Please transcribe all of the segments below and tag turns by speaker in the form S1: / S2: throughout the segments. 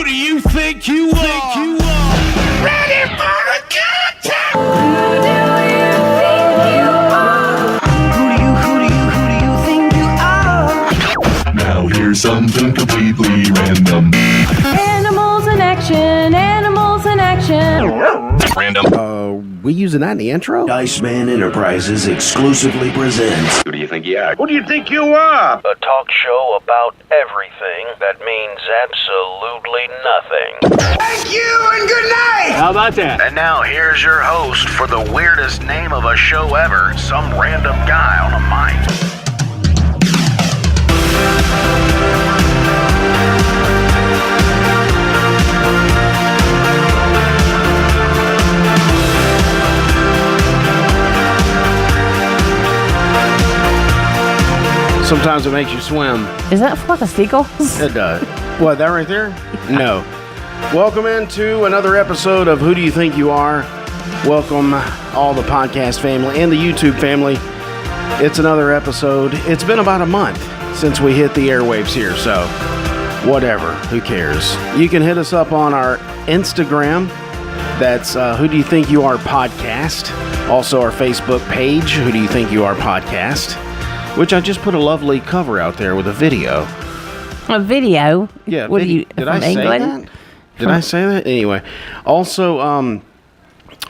S1: Who do you think you are? Ready for a contact?
S2: Who do you think you are?
S3: Now here's something completely random.
S4: Animals in action, animals in action.
S3: Random.
S5: We using that in the intro?
S6: Dice Man Enterprises exclusively presents
S3: Who do you think you are?
S1: Who do you think you are?
S7: A talk show about everything that means absolutely nothing.
S1: Thank you and good night!
S5: How about that?
S7: And now here's your host for the weirdest name of a show ever, some random guy on a mic.
S5: Sometimes it makes you swim.
S4: Is that flock of seagulls?
S5: It does. What, that right there? No. Welcome into another episode of Who Do You Think You Are? Welcome all the podcast family and the YouTube family. It's another episode. It's been about a month since we hit the airwaves here, so whatever. Who cares? You can hit us up on our Instagram. That's Who Do You Think You Are Podcast. Also our Facebook page, Who Do You Think You Are Podcast, which I just put a lovely cover out there with a video.
S4: A video?
S5: Yeah.
S4: What do you?
S5: Did I say
S4: England?
S5: that? Did I say that? Anyway, also,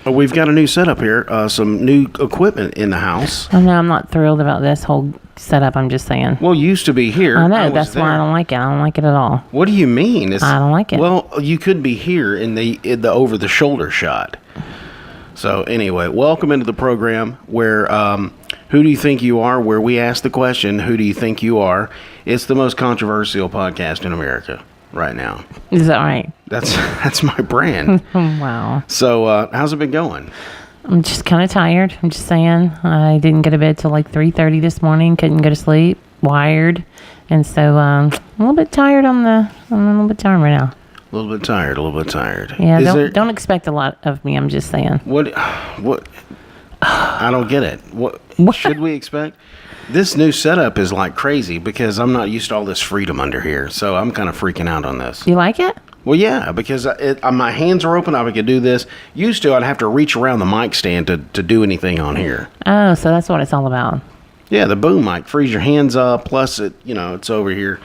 S5: we've got a new setup here. Some new equipment in the house.
S4: I know I'm not thrilled about this whole setup. I'm just saying.
S5: Well, used to be here.
S4: I know
S5: was
S4: that's why I
S5: there.
S4: don't like it. I don't like it at all.
S5: What do you mean?
S4: I don't like it.
S5: Well, you could be here in the over the shoulder shot. So anyway, welcome into the program where Who Do You Think You Are? Where we ask the question, Who do you think you are? It's the most controversial podcast in America right now.
S4: Is that right?
S5: That's my brand.
S4: Wow.
S5: So how's it been going?
S4: I'm just kind of tired. I'm just saying. I didn't go to bed till like 3:30 this morning. Couldn't go to sleep. Wired. And so I'm a little bit tired I'm a little bit tired right now.
S5: A little bit tired.
S4: Yeah, don't expect a lot of me. I'm just saying.
S5: What? I don't get it. What should we expect? This new setup is like crazy because I'm not used to all this freedom under here, so I'm kind of freaking out on this.
S4: You like it?
S5: Well, yeah, because my hands are open. I could do this. Used to, I'd have to reach around the mic stand to do anything on here.
S4: Oh, so that's what it's all about.
S5: Yeah, the boom mic frees your hands up. Plus, it's over here.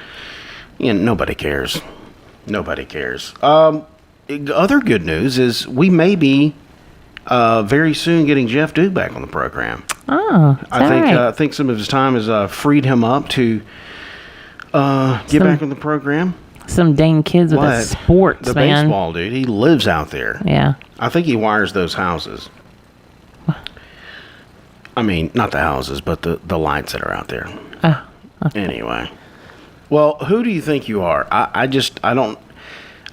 S5: Nobody cares. Nobody cares. Other good news is we may be very soon getting Jeff Duke back on the program.
S4: Oh,
S5: I think some of his time has freed him up to get back on the program.
S4: Some dang kids with the sports,
S5: the
S4: man.
S5: Baseball dude. He lives out there.
S4: Yeah.
S5: I think he wires those houses. I mean, not the houses, but the lights that are out there.
S4: Oh. Okay.
S5: Anyway. Well, who do you think you are? I don't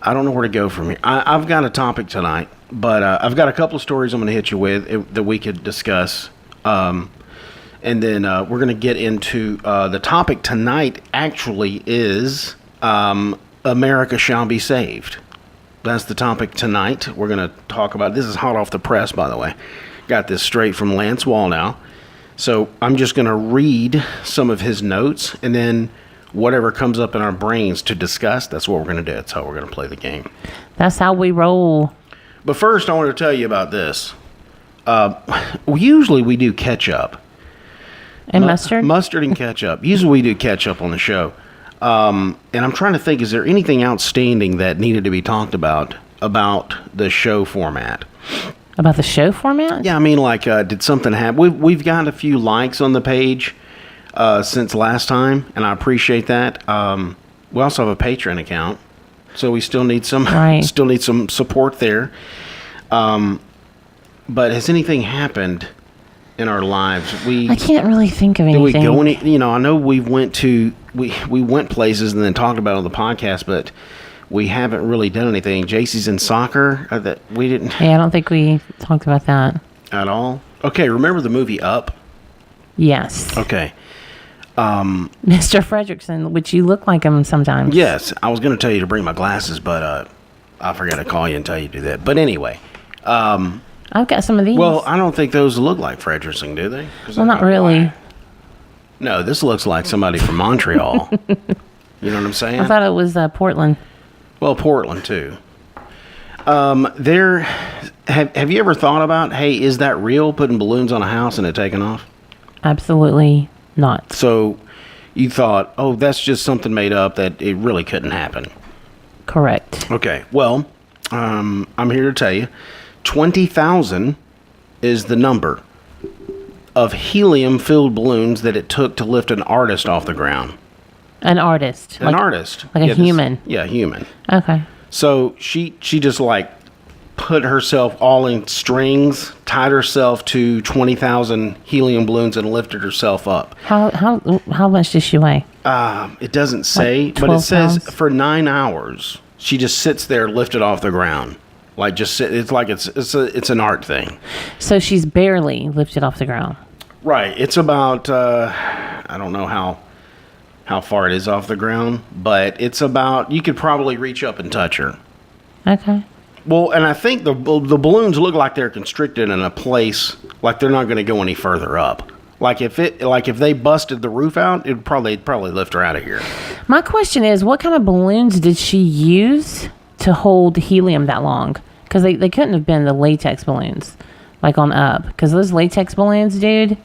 S5: know where to go from here. I've got a topic tonight, but I've got a couple of stories I'm going to hit you with that we could discuss. And then we're going to get into the topic tonight actually is America Shall Be Saved. That's the topic tonight. We're going to talk about, this is hot off the press, by the way. Got this straight from Lance Wallnau. So I'm just going to read some of his notes, and then whatever comes up in our brains to discuss, that's what we're going to do. That's how we're going to play the game.
S4: That's how we roll.
S5: But first, I want to tell you about this. Usually we do ketchup.
S4: And mustard?
S5: Mustard and ketchup. Usually we do ketchup on the show. And I'm trying to think, is there anything outstanding that needed to be talked about the show format?
S4: About the show format?
S5: Yeah, I mean, like, did something happen? We've got a few likes on the page since last time, and I appreciate that. We also have a Patreon account, so we still need some support there. But has anything happened in our lives?
S4: I can't really think of anything.
S5: Did we go any? I know we went places and then talked about it on the podcast, but we haven't really done anything. JC's in soccer. That we didn't.
S4: Yeah, I don't think we talked about that
S5: at all. Okay, remember the movie Up?
S4: Yes.
S5: Okay.
S4: Mr. Fredrickson, which you look like him sometimes.
S5: Yes, I was going to tell you to bring my glasses, but I forgot to call you and tell you to do that. But anyway,
S4: I've got some of these.
S5: Well, I don't think those look like Fredrickson, do they?
S4: Well, not really.
S5: Black. No, this looks like somebody from Montreal. You know what I'm saying?
S4: I thought it was Portland.
S5: Well, Portland too. There, have you ever thought about, hey, is that real? Putting balloons on a house and it taking off?
S4: Absolutely not.
S5: So you thought, oh, that's just something made up that it really couldn't happen.
S4: Correct.
S5: Okay. Well, I'm here to tell you, 20,000 is the number of helium-filled balloons that it took to lift an artist off the ground.
S4: An artist.
S5: An artist.
S4: Like a human.
S5: Human.
S4: Okay.
S5: So she just like put herself all in strings, tied herself to 20,000 helium balloons and lifted herself up.
S4: How much does she weigh?
S5: It doesn't say,
S4: Like
S5: but it
S4: 12
S5: says
S4: pounds?
S5: for 9 hours she just sits there lifted off the ground. Like just sit. It's like it's an art thing.
S4: So she's barely lifted off the ground.
S5: Right. It's about I don't know how far it is off the ground, but it's about, you could probably reach up and touch her.
S4: Okay.
S5: Well, and I think the balloons look like they're constricted in a place, like they're not going to go any further up. Like if they busted the roof out, it'd probably lift her out of here.
S4: My question is, what kind of balloons did she use to hold helium that long? Because they couldn't have been the latex balloons, like on Up. Because those latex balloons, dude,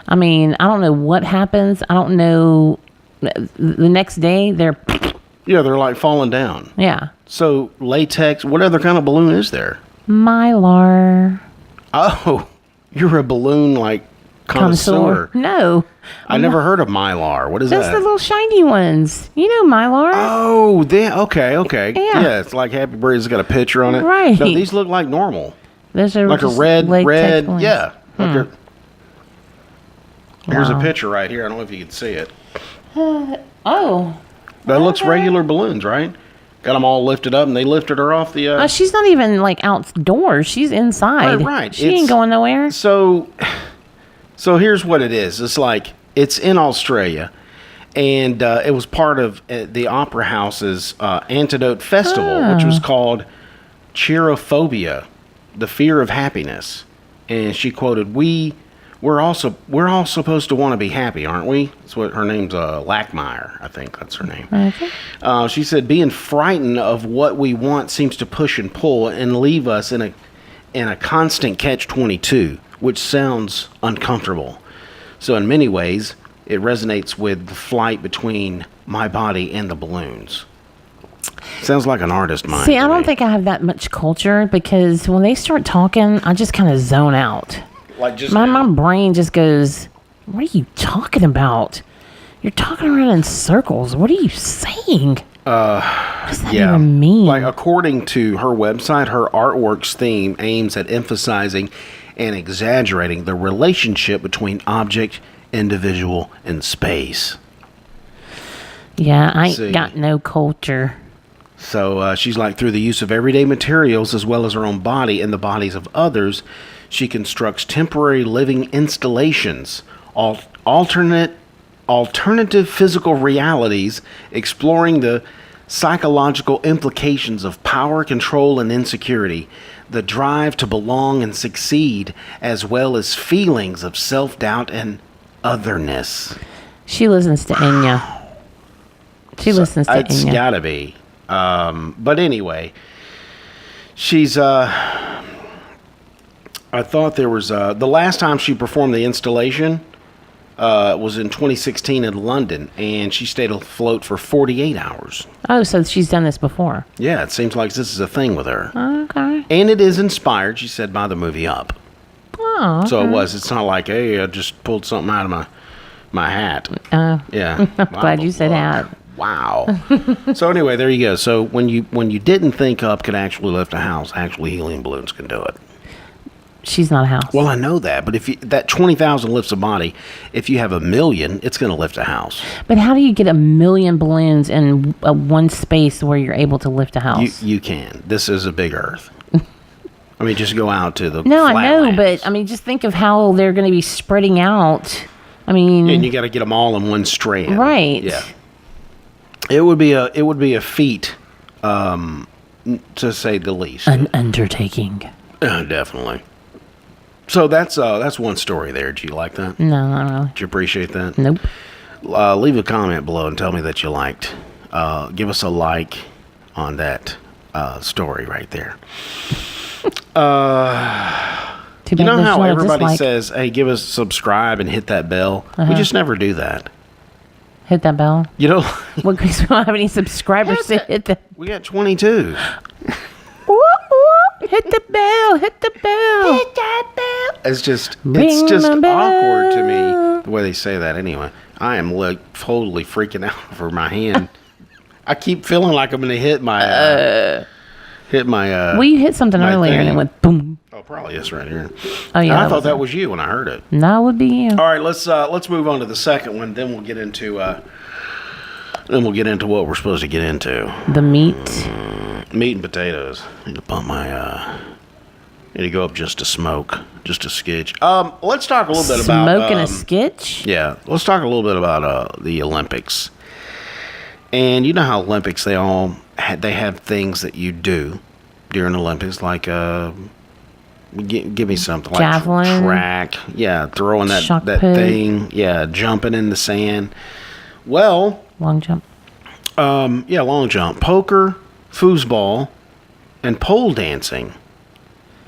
S4: I mean, I don't know what happens. I don't know. The next day, they're...
S5: Yeah, they're like falling down.
S4: Yeah.
S5: So latex, what other kind of balloon is there?
S4: Mylar.
S5: Oh, you're a balloon like connoisseur.
S4: No.
S5: I never heard of Mylar. What is
S4: That's
S5: that?
S4: the little shiny ones. You know Mylar.
S5: Oh, okay.
S4: Yeah.
S5: It's like Happy Birthday. It's got a picture on it.
S4: Right.
S5: No, these look like normal.
S4: Those are
S5: Like a
S4: just
S5: red.
S4: latex ones.
S5: Yeah. Like here's a
S4: Wow.
S5: picture right here. I don't know if you can see it.
S4: Oh.
S5: That looks
S4: Okay.
S5: regular balloons, right? Got them all lifted up, and they lifted her off the.
S4: She's not even like outdoors. She's inside.
S5: Right.
S4: She ain't going nowhere.
S5: So here's what it is. It's like it's in Australia, and it was part of the Opera House's Antidote Festival, which was called Cheerophobia, the fear of happiness. And she quoted, We're all supposed to want to be happy, aren't we?" That's what her name's Lackmeyer, I think that's her name.
S4: Okay.
S5: She said, "Being frightened of what we want seems to push and pull and leave us in a constant catch-22, which sounds uncomfortable. So in many ways, it resonates with the flight between my body and the balloons." Sounds like an artist mind.
S4: See,
S5: to
S4: I don't
S5: me.
S4: think I have that much culture because when they start talking, I just kind of zone out.
S5: Like just
S4: My brain just goes, "What are you talking about? You're talking around in circles. What are you saying? What does that even mean?"
S5: Like, according to her website, her artwork's theme aims at emphasizing and exaggerating the relationship between object, individual, and space.
S4: Yeah, I ain't
S5: See.
S4: got no culture.
S5: So she's like, through the use of everyday materials as well as her own body and the bodies of others, she constructs temporary living installations, alternative physical realities, exploring the psychological implications of power, control, and insecurity, the drive to belong and succeed, as well as feelings of self-doubt and otherness.
S4: She listens to Enya. She listens to
S5: It's
S4: Enya.
S5: gotta be. But anyway, she's I thought there was the last time she performed the installation was in 2016 in London, and she stayed afloat for 48 hours.
S4: Oh, so she's done this before.
S5: Yeah, it seems like this is a thing with her.
S4: Okay.
S5: And it is inspired, she said, by the movie Up.
S4: Oh.
S5: So it was. It's not like, hey, I just pulled something out of my hat. Yeah.
S4: I'm glad you said hat.
S5: Wow. So anyway, there you go. So when you didn't think Up could actually lift a house, actually helium balloons can do it.
S4: She's not a house.
S5: Well, I know that, but if that 20,000 lifts a body, if you have 1 million, it's going to lift a house.
S4: But how do you get 1 million balloons in one space where you're able to lift a house?
S5: You can. This is a big Earth. I mean, just go out to the
S4: No, I know,
S5: flatlands.
S4: but I mean, just think of how they're going to be spreading out. I mean,
S5: And you got to get them all in one strand.
S4: Right.
S5: Yeah. It would be a feat, to say the least.
S4: an undertaking.
S5: Definitely. So that's one story there. Did you like that?
S4: No, not really.
S5: Did you appreciate that?
S4: Nope.
S5: Leave a comment below and tell me that you liked. Give us a like on that story right there.
S4: Too bad
S5: You know
S4: there's
S5: how
S4: not a
S5: everybody
S4: dislike.
S5: says, hey, give us subscribe and hit that bell? We just never do that.
S4: Hit that bell.
S5: You know,
S4: Well, because we don't have any subscribers to hit the.
S5: we got 22.
S4: Hit the bell. Hit the bell. Hit that bell.
S5: It's just
S4: Ring the
S5: awkward to me
S4: bell.
S5: the way they say that. Anyway, I am like totally freaking out for my hand. I keep feeling like I'm going to hit my
S4: Well, you hit something
S5: my
S4: earlier and
S5: thing.
S4: it went boom.
S5: Oh, probably this right here.
S4: Oh yeah.
S5: I thought that was you when I heard it.
S4: That would be you.
S5: All right, let's move on to the second one. Then we'll get into what we're supposed to get into.
S4: The meat.
S5: Meat and potatoes. Need to pump my. Need to go up just a smoke, just a skitch. Let's talk a little bit about
S4: Smoking a skitch.
S5: Yeah, let's talk a little bit about the Olympics. And you know how Olympics they have things that you do during Olympics, like give me something like
S4: Javelin.
S5: track, yeah, throwing that
S4: Shot put.
S5: thing, yeah, jumping in the sand. Well,
S4: Long jump.
S5: yeah, long jump, poker, foosball, and pole dancing.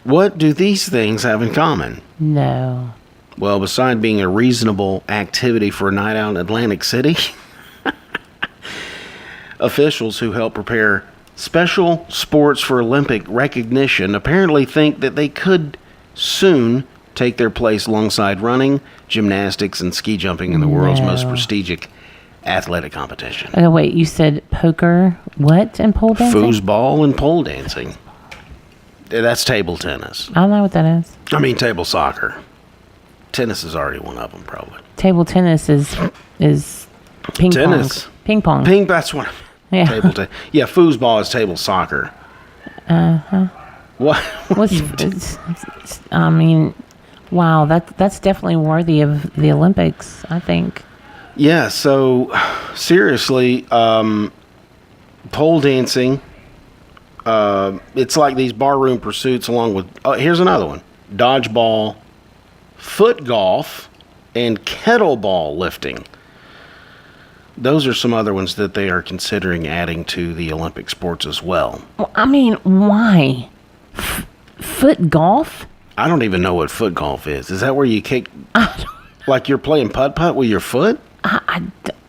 S5: What do these things have in common?
S4: No.
S5: Well, beside being a reasonable activity for a night out in Atlantic City, officials who help prepare special sports for Olympic recognition apparently think that they could soon take their place alongside running, gymnastics, and ski jumping in the world's most
S4: No.
S5: prestigious athletic competition.
S4: Okay, wait. You said poker, what, and pole dancing?
S5: Foosball and pole dancing. That's table tennis.
S4: I don't know what that is.
S5: I mean, table soccer. Tennis is already one of them, probably.
S4: Table tennis is ping
S5: Tennis.
S4: pong. Ping pong.
S5: Ping, that's one.
S4: Yeah.
S5: Table yeah, foosball is table soccer. What?
S4: I mean, wow. That's definitely worthy of the Olympics. I think.
S5: Yeah. So, seriously, pole dancing. It's like these barroom pursuits, along with. Here's another one: dodgeball, foot golf, and kettlebell lifting. Those are some other ones that they are considering adding to the Olympic sports as well.
S4: Well, I mean, why? Foot golf?
S5: I don't even know what foot golf is. Is that where you kick, like you're playing putt-putt with your foot?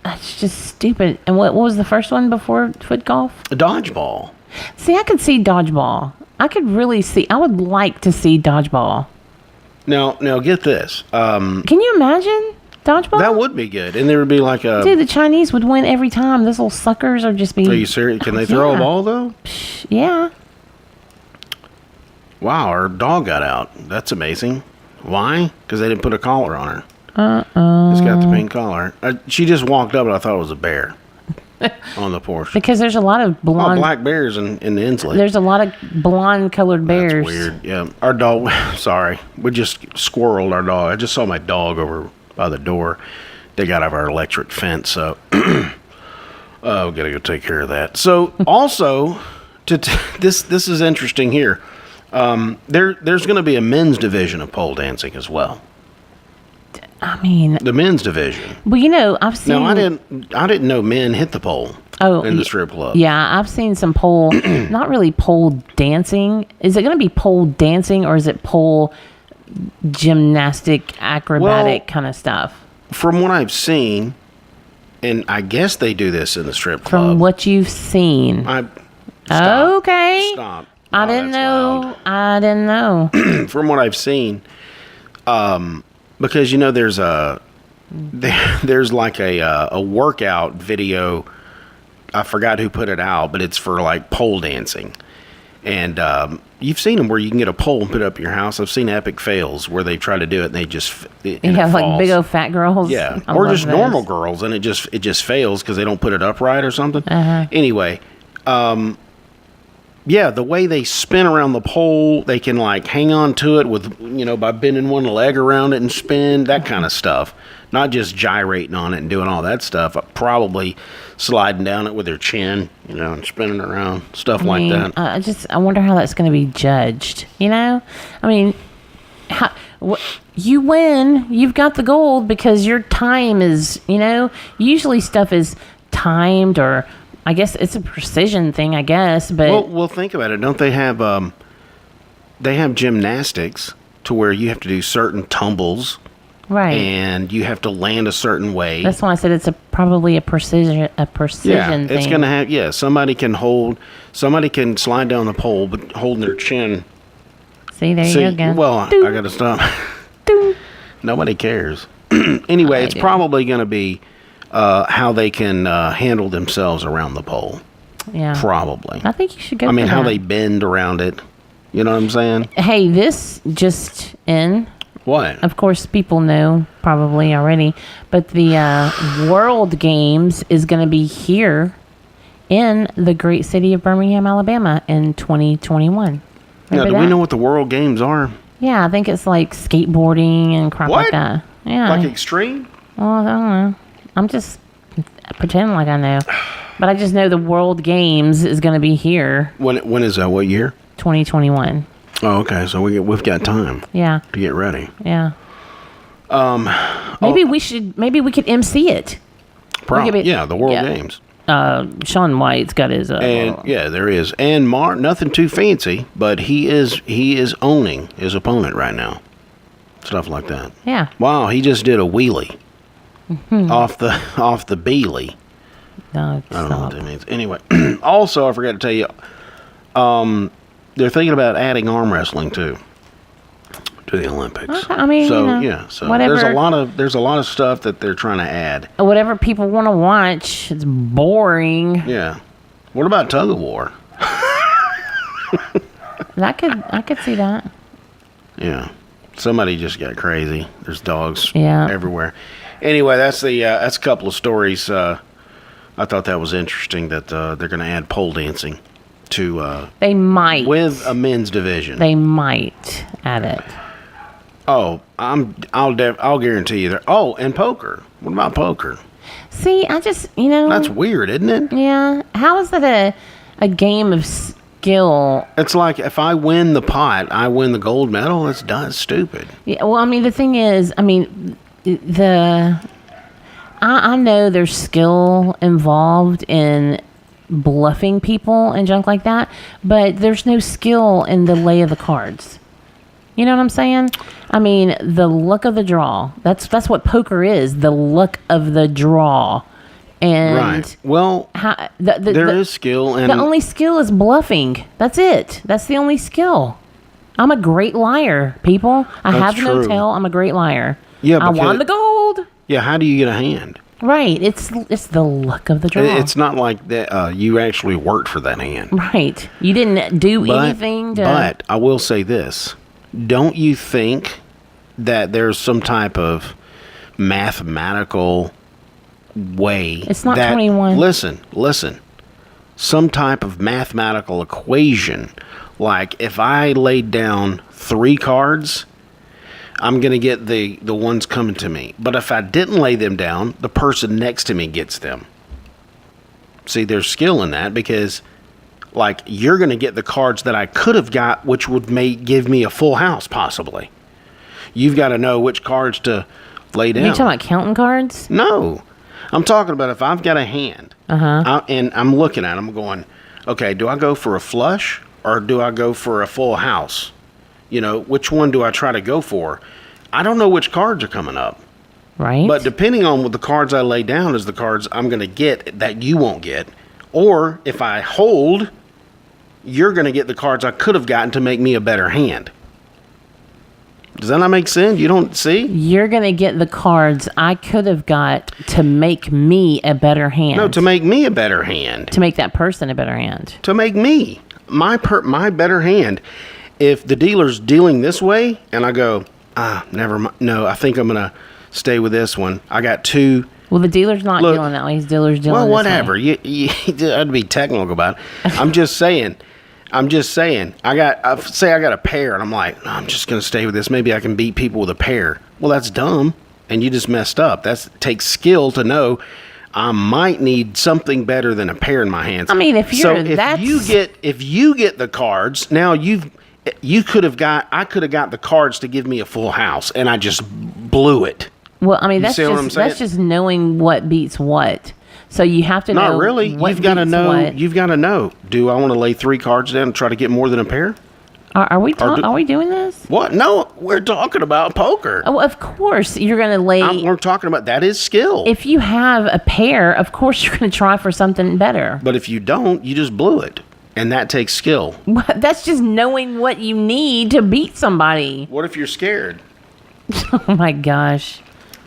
S4: That's just stupid. And what was the first one before foot golf?
S5: A dodgeball.
S4: See, I could see dodgeball. I could really see. I would like to see dodgeball.
S5: Now get this.
S4: Can you imagine dodgeball?
S5: That would be good, and there would be like a.
S4: Dude, the Chinese would win every time. Those little suckers are just being.
S5: Are you serious? Can they throw a ball though?
S4: Yeah.
S5: Wow, our dog got out. That's amazing. Why? Because they didn't put a collar on her. It's got the pink collar. She just walked up, and I thought it was a bear on the porch.
S4: Because there's a lot of
S5: Oh,
S4: blonde.
S5: black bears in the Inslee.
S4: There's a lot of blonde colored bears.
S5: That's weird. Yeah, our dog. Sorry, we just squirreled our dog. I just saw my dog over by the door. They got out of our electric fence, so we gotta go take care of that. So also, this is interesting here. There's going to be a men's division of pole dancing as well.
S4: I mean,
S5: The men's division.
S4: well, you know, I've seen.
S5: Now I didn't know men hit the pole. In the strip club.
S4: Yeah, I've seen some pole, not really pole dancing. Is it going to be pole dancing or is it pole gymnastic, acrobatic kind of stuff?
S5: From what I've seen, and I guess they do this in the strip club.
S4: From what you've seen.
S5: Stop.
S4: Okay.
S5: Stop.
S4: I
S5: Oh,
S4: didn't
S5: that's
S4: know.
S5: loud.
S4: I didn't know.
S5: From what I've seen, because you know there's like a workout video. I forgot who put it out, but it's for like pole dancing, and you've seen them where you can get a pole and put it up your house. I've seen epic fails where they try to do it and they just
S4: Yeah, like big old fat girls.
S5: yeah,
S4: I
S5: or
S4: love
S5: just
S4: those.
S5: normal girls, and it just fails because they don't put it upright or something. Anyway, yeah, the way they spin around the pole, they can like hang on to it with by bending one leg around it and spin that kind of stuff. Not just gyrating on it and doing all that stuff. Probably sliding down it with their chin, and spinning around stuff like that.
S4: I wonder how that's going to be judged. I mean, you win, you've got the gold because your time is, usually stuff is timed or I guess it's a precision thing, I guess, but
S5: Well, think about it. Don't they have gymnastics to where you have to do certain tumbles
S4: right.
S5: and you have to land a certain way.
S4: That's why I said it's probably a precision thing.
S5: It's going to have, somebody can slide down the pole, but holding their chin.
S4: See, there you go again.
S5: Well, I got to stop. Nobody cares. Anyway, it's probably going to be how they can handle themselves around the pole.
S4: Yeah.
S5: Probably.
S4: I think you should go
S5: I mean,
S4: for
S5: how
S4: that.
S5: they bend around it. You know what I'm saying?
S4: Hey, this just in.
S5: What?
S4: Of course, people know probably already, but the World Games is going to be here in the great city of Birmingham, Alabama in 2021.
S5: Now,
S4: Remember
S5: do we
S4: that?
S5: know what the World Games are?
S4: Yeah, I think it's like skateboarding and crap
S5: What?
S4: like that. Yeah.
S5: Like extreme?
S4: Well, I don't know. I'm just pretending like I know. But I just know the World Games is going to be here
S5: When is that? What year?
S4: 2021.
S5: Oh, okay. So we've got time
S4: Yeah.
S5: to get ready.
S4: Yeah. Maybe we could MC it.
S5: Probably.
S4: could be-
S5: Yeah, the World
S4: yeah.
S5: Games.
S4: Sean White's got his
S5: And yeah, there is. And nothing too fancy, but he is owning his opponent right now. Stuff like that.
S4: yeah.
S5: Wow, he just did a wheelie off the Beely.
S4: No,
S5: I don't know what
S4: stop.
S5: that means. Anyway, also I forgot to tell you, they're thinking about adding arm wrestling too to the Olympics.
S4: Okay, I mean,
S5: so
S4: you know,
S5: yeah, so
S4: whatever.
S5: there's a lot of stuff that they're trying to add.
S4: Whatever people want to watch, it's boring.
S5: Yeah. What about tug of war?
S4: I could see that.
S5: Yeah. Somebody just got crazy. There's dogs
S4: Yeah.
S5: everywhere. Anyway, that's a couple of stories. I thought that was interesting that they're going to add pole dancing to
S4: They might.
S5: with a men's division.
S4: They might add it.
S5: Oh, I'll guarantee you that. Oh, and poker. What about poker?
S4: See, I just, you know.
S5: That's weird, isn't it?
S4: Yeah. How is that a game of skill?
S5: It's like if I win the pot, I win the gold medal. It's done. It's stupid.
S4: Yeah, well, I mean, the thing is, I mean, I know there's skill involved in bluffing people and junk like that, but there's no skill in the lay of the cards. You know what I'm saying? I mean, the luck of the draw. That's what poker is, the luck of the draw. And
S5: Right. Well, there is skill, and
S4: the only skill is bluffing. That's it. That's the only skill. I'm a great liar, people. I
S5: That's
S4: have no
S5: true.
S4: tell. I'm a great liar.
S5: Yeah,
S4: I won
S5: because-
S4: the gold.
S5: yeah. How do you get a hand?
S4: Right. It's the luck of the draw.
S5: It's not like that. You actually worked for that hand.
S4: right. You didn't do
S5: But,
S4: anything to.
S5: but I will say this: don't you think that there's some type of mathematical way?
S4: It's not
S5: that,
S4: 21.
S5: Listen. Some type of mathematical equation, like if I laid down 3 cards, I'm going to get the ones coming to me. But if I didn't lay them down, the person next to me gets them. See, there's skill in that because, like, you're going to get the cards that I could have got, which would give me a full house, possibly. You've got to know which cards to lay down.
S4: You talking about counting cards?
S5: No. I'm talking about if I've got a hand, and I'm looking at them going, okay, do I go for a flush or do I go for a full house? You know, which one do I try to go for? I don't know which cards are coming up.
S4: Right.
S5: But depending on what the cards I lay down is the cards I'm going to get that you won't get. Or if I hold, you're going to get the cards I could have gotten to make me a better hand. Does that not make sense? You don't see?
S4: You're gonna get the cards I could have got to make me a better hand.
S5: No, to make me a better hand.
S4: to make that person a better hand.
S5: To make me my better hand. If the dealer's dealing this way and I go, never mind. No, I think I'm going to stay with this one. I got 2.
S4: Well, the dealer's not
S5: Look,
S4: dealing that way. His dealer's dealing
S5: Well,
S4: this
S5: whatever.
S4: way.
S5: I'd be technical about it. I'm just saying. I got a pair, and I'm like, no, I'm just gonna stay with this. Maybe I can beat people with a pair. Well, that's dumb, and you just messed up. That takes skill to know. I might need something better than a pair in my hands.
S4: I mean, if
S5: you get the cards, now I could have got the cards to give me a full house, and I just blew it.
S4: Well, I mean, that's
S5: see what I'm saying?
S4: just knowing what beats what. So you have to know.
S5: Not really.
S4: what
S5: You've got to
S4: beats
S5: know.
S4: what.
S5: You've got to know. Do I want to lay 3 cards down and try to get more than a pair?
S4: Are we
S5: do-
S4: are we doing this?
S5: What? No, we're talking about poker.
S4: Oh, of course you're going to lay.
S5: We're talking about that is skill.
S4: If you have a pair, of course you're going to try for something better.
S5: But if you don't, you just blew it, and that takes skill.
S4: That's just knowing what you need to beat somebody.
S5: What if you're scared?
S4: Oh my gosh,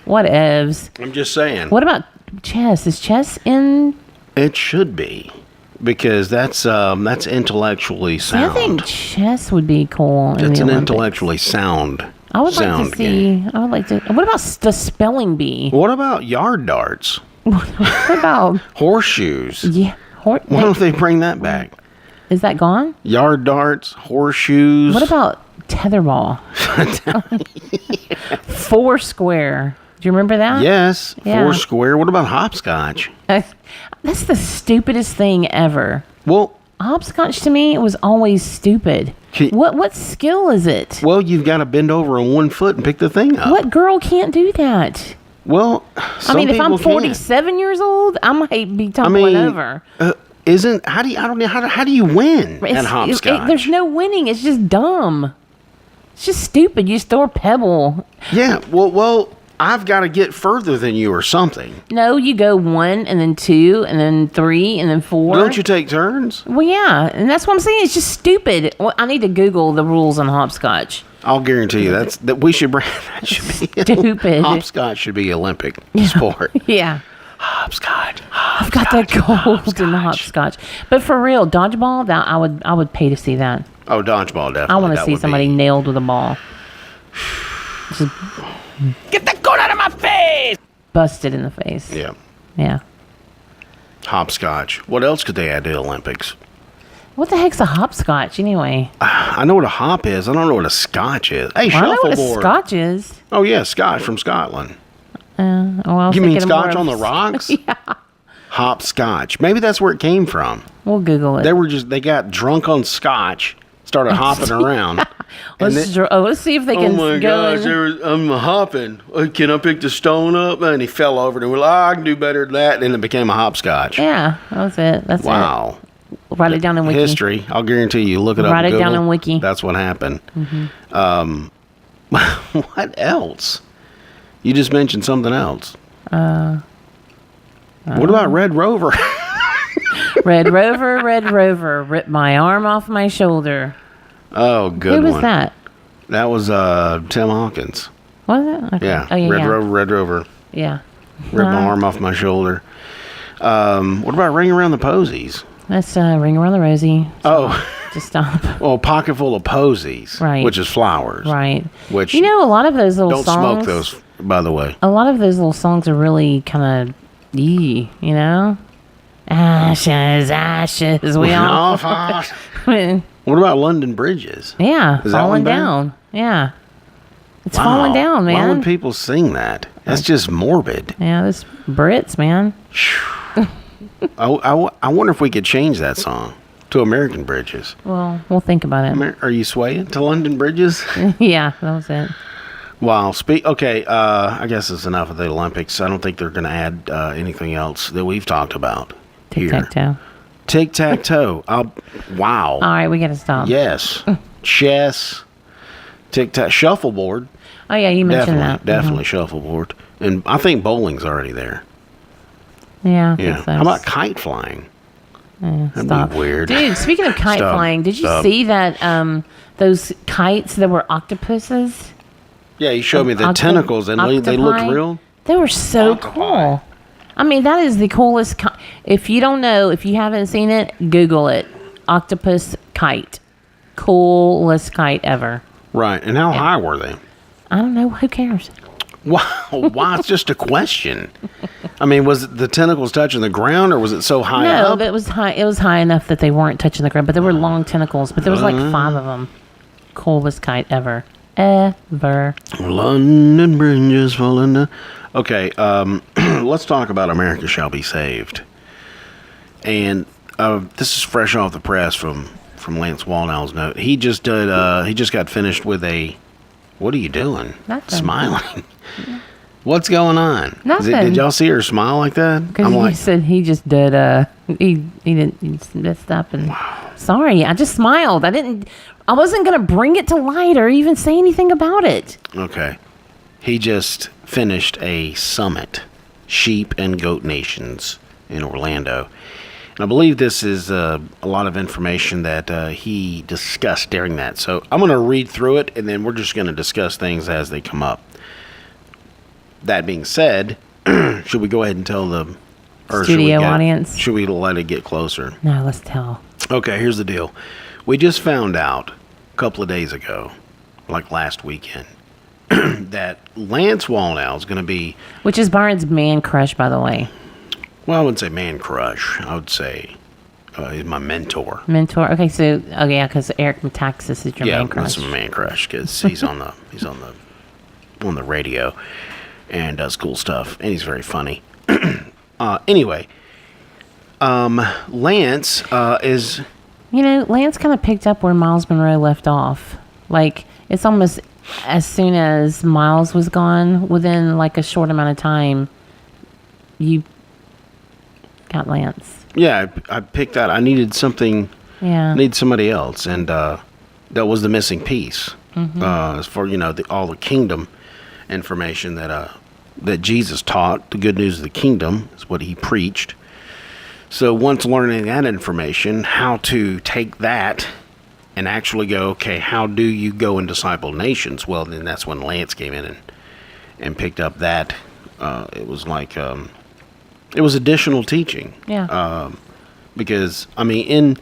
S4: what evs?
S5: I'm just saying.
S4: What about chess? Is chess in?
S5: It should be, because that's intellectually sound.
S4: I think chess would be cool. In
S5: It's
S4: the
S5: an
S4: Olympics.
S5: intellectually sound.
S4: I would like
S5: sound
S4: to see.
S5: game.
S4: I would like to. What about the spelling bee?
S5: What about yard darts?
S4: What about
S5: Horseshoes?
S4: yeah?
S5: Why don't they bring that back?
S4: Is that gone?
S5: Yard darts, horseshoes.
S4: What about tetherball? Foursquare. Do you remember that?
S5: Yes,
S4: Yeah.
S5: 4 square. What about hopscotch?
S4: That's the stupidest thing ever.
S5: Well,
S4: Hopscotch to me was always stupid. What skill is it?
S5: you've got to bend over on 1 foot and pick the thing up.
S4: What girl can't do that?
S5: Well,
S4: I mean, if I'm
S5: people can.
S4: 47 years old, I might be tumbling over.
S5: How do you win at hopscotch?
S4: There's no winning. It's just dumb. It's just stupid. You just throw a pebble.
S5: Yeah, well, I've got to get further than you or something.
S4: No, you go 1 and then 2 and then 3 and then 4.
S5: Don't you take turns?
S4: Well, yeah, and that's what I'm saying. It's just stupid. Well, I need to Google the rules on hopscotch.
S5: I'll guarantee you that we should bring that should be
S4: Stupid.
S5: hopscotch should be Olympic sport.
S4: Yeah.
S5: Hopscotch.
S4: I've got the gold in the hopscotch. But for real, dodgeball, that I would pay to see that.
S5: Oh, dodgeball, definitely.
S4: I want to
S5: That
S4: see
S5: would
S4: somebody
S5: be-
S4: nailed with a ball. Just
S1: Get that gun out of my face!
S4: busted in the face.
S5: Yeah,
S4: Yeah.
S5: hopscotch. What else could they add to the Olympics?
S4: What the heck's a hopscotch anyway?
S5: I know what a hop is. I don't know what a scotch is. Hey,
S4: I know what a
S5: shuffleboard.
S4: scotch is.
S5: Oh yeah, scotch from Scotland.
S4: Oh, well, I was
S5: You mean
S4: thinking more
S5: scotch
S4: of-
S5: on the rocks? Yeah. Hopscotch. Maybe that's where it came from.
S4: We'll Google it.
S5: They got drunk on scotch, started hopping around. and
S4: Let's see if they can go.
S5: I'm hopping. Can I pick the stone up? And he fell over and well, I can do better than that. And it became a hopscotch.
S4: Yeah, that was it. That's
S5: Wow.
S4: it. Write it down in Wiki.
S5: History. I'll guarantee you. Look it up.
S4: Write
S5: on
S4: it down
S5: Google.
S4: in Wiki.
S5: That's what happened. What else? You just mentioned something else. What about Red Rover?
S4: Red Rover, ripped my arm off my shoulder.
S5: Oh, good
S4: Who was
S5: one.
S4: that?
S5: That was Tim Hawkins.
S4: Was it? Okay.
S5: Yeah.
S4: Oh, yeah.
S5: Red Rover.
S4: Yeah.
S5: Ripped my arm off my shoulder. What about Ring Around the Posies?
S4: That's Ring Around the Rosie.
S5: Oh,
S4: Just stop.
S5: well, Pocket Full of Posies.
S4: Right.
S5: Which is flowers.
S4: Right.
S5: Which
S4: You know, a lot of those little
S5: don't
S4: songs.
S5: smoke those, by the way.
S4: A lot of those little songs are really kind of, you know? Ashes, ashes. We all.
S5: What about London Bridges?
S4: Yeah,
S5: Is that one
S4: falling
S5: bad?
S4: down. Yeah. It's
S5: Wow.
S4: falling down, man.
S5: Why would people sing that? That's just morbid.
S4: Yeah, this Brits, man.
S5: I wonder if we could change that song to American Bridges.
S4: Well, we'll think about it.
S5: Are you swaying to London Bridges?
S4: Yeah, that was it.
S5: Wow. Okay. I guess it's enough of the Olympics. I don't think they're going to add anything else that we've talked about here.
S4: Tic-tac-toe.
S5: Tic-tac-toe. Wow.
S4: All right, we got to stop.
S5: Yes. Chess. Tic-tac. Shuffleboard.
S4: Oh, yeah, you mentioned
S5: Definitely.
S4: that.
S5: Definitely shuffleboard. And I think bowling's already there.
S4: Yeah. I
S5: Yeah.
S4: think so.
S5: How about kite flying? That'd
S4: Stop.
S5: be weird.
S4: Dude, speaking of kite
S5: Stop.
S4: flying, did you
S5: Stop.
S4: see that those kites that were octopuses?
S5: Yeah, you showed me the
S4: Octo-
S5: tentacles and they looked
S4: octopi?
S5: real.
S4: They were so
S5: Octopi.
S4: cool. I mean, that is the coolest. If you don't know, if you haven't seen it, Google it. Octopus kite. Coolest kite ever.
S5: Right. And how high were they?
S4: I don't know. Who cares?
S5: Wow. Why? It's just a question. I mean, was the tentacles touching the ground or was it so high
S4: No,
S5: up?
S4: but it was high. It was high enough that they weren't touching the ground, but there were long tentacles. But there was like 5 of them. Coolest kite ever. Ever.
S5: London bridges falling down. Okay, let's talk about America Shall Be Saved. And this is fresh off the press from Lance Wallnow's note. He just got finished with a. What are you doing?
S4: Nothing.
S5: Smiling. What's going on?
S4: Nothing.
S5: Did y'all see her smile like that?
S4: Because
S5: I'm
S4: he
S5: like,
S4: said he just did, he just messed up and, sorry, I just smiled. I wasn't going to bring it to light or even say anything about it.
S5: okay. He just finished a summit, Sheep and Goat Nations in Orlando. And I believe this is a lot of information that he discussed during that. So I'm going to read through it, and then we're just going to discuss things as they come up. That being said, should we go ahead and tell the
S4: Studio audience?
S5: Should we let it get closer?
S4: No, let's tell.
S5: Okay, here's the deal. We just found out a couple of days ago, like last weekend, that Lance Wallnau is going to be,
S4: Which is Byron's man crush, by the way.
S5: well, I wouldn't say man crush. I would say he's my mentor.
S4: Mentor. Okay, so, oh yeah, because Eric Metaxas is your
S5: Yeah,
S4: man crush.
S5: that's my man crush because he's on the radio and does cool stuff, and he's very funny. Anyway, Lance is.
S4: Lance kind of picked up where Miles Monroe left off. Like, it's almost as soon as Miles was gone, within like a short amount of time, you got Lance.
S5: Yeah, I picked that. I needed something.
S4: Yeah.
S5: I need somebody else, and that was the missing piece. As for all the kingdom information that Jesus taught, the good news of the kingdom is what he preached. So once learning that information, how to take that and actually go, okay, how do you go and disciple nations? Well, then that's when Lance came in and picked up that. It was like it was additional teaching.
S4: Yeah.
S5: Because I mean,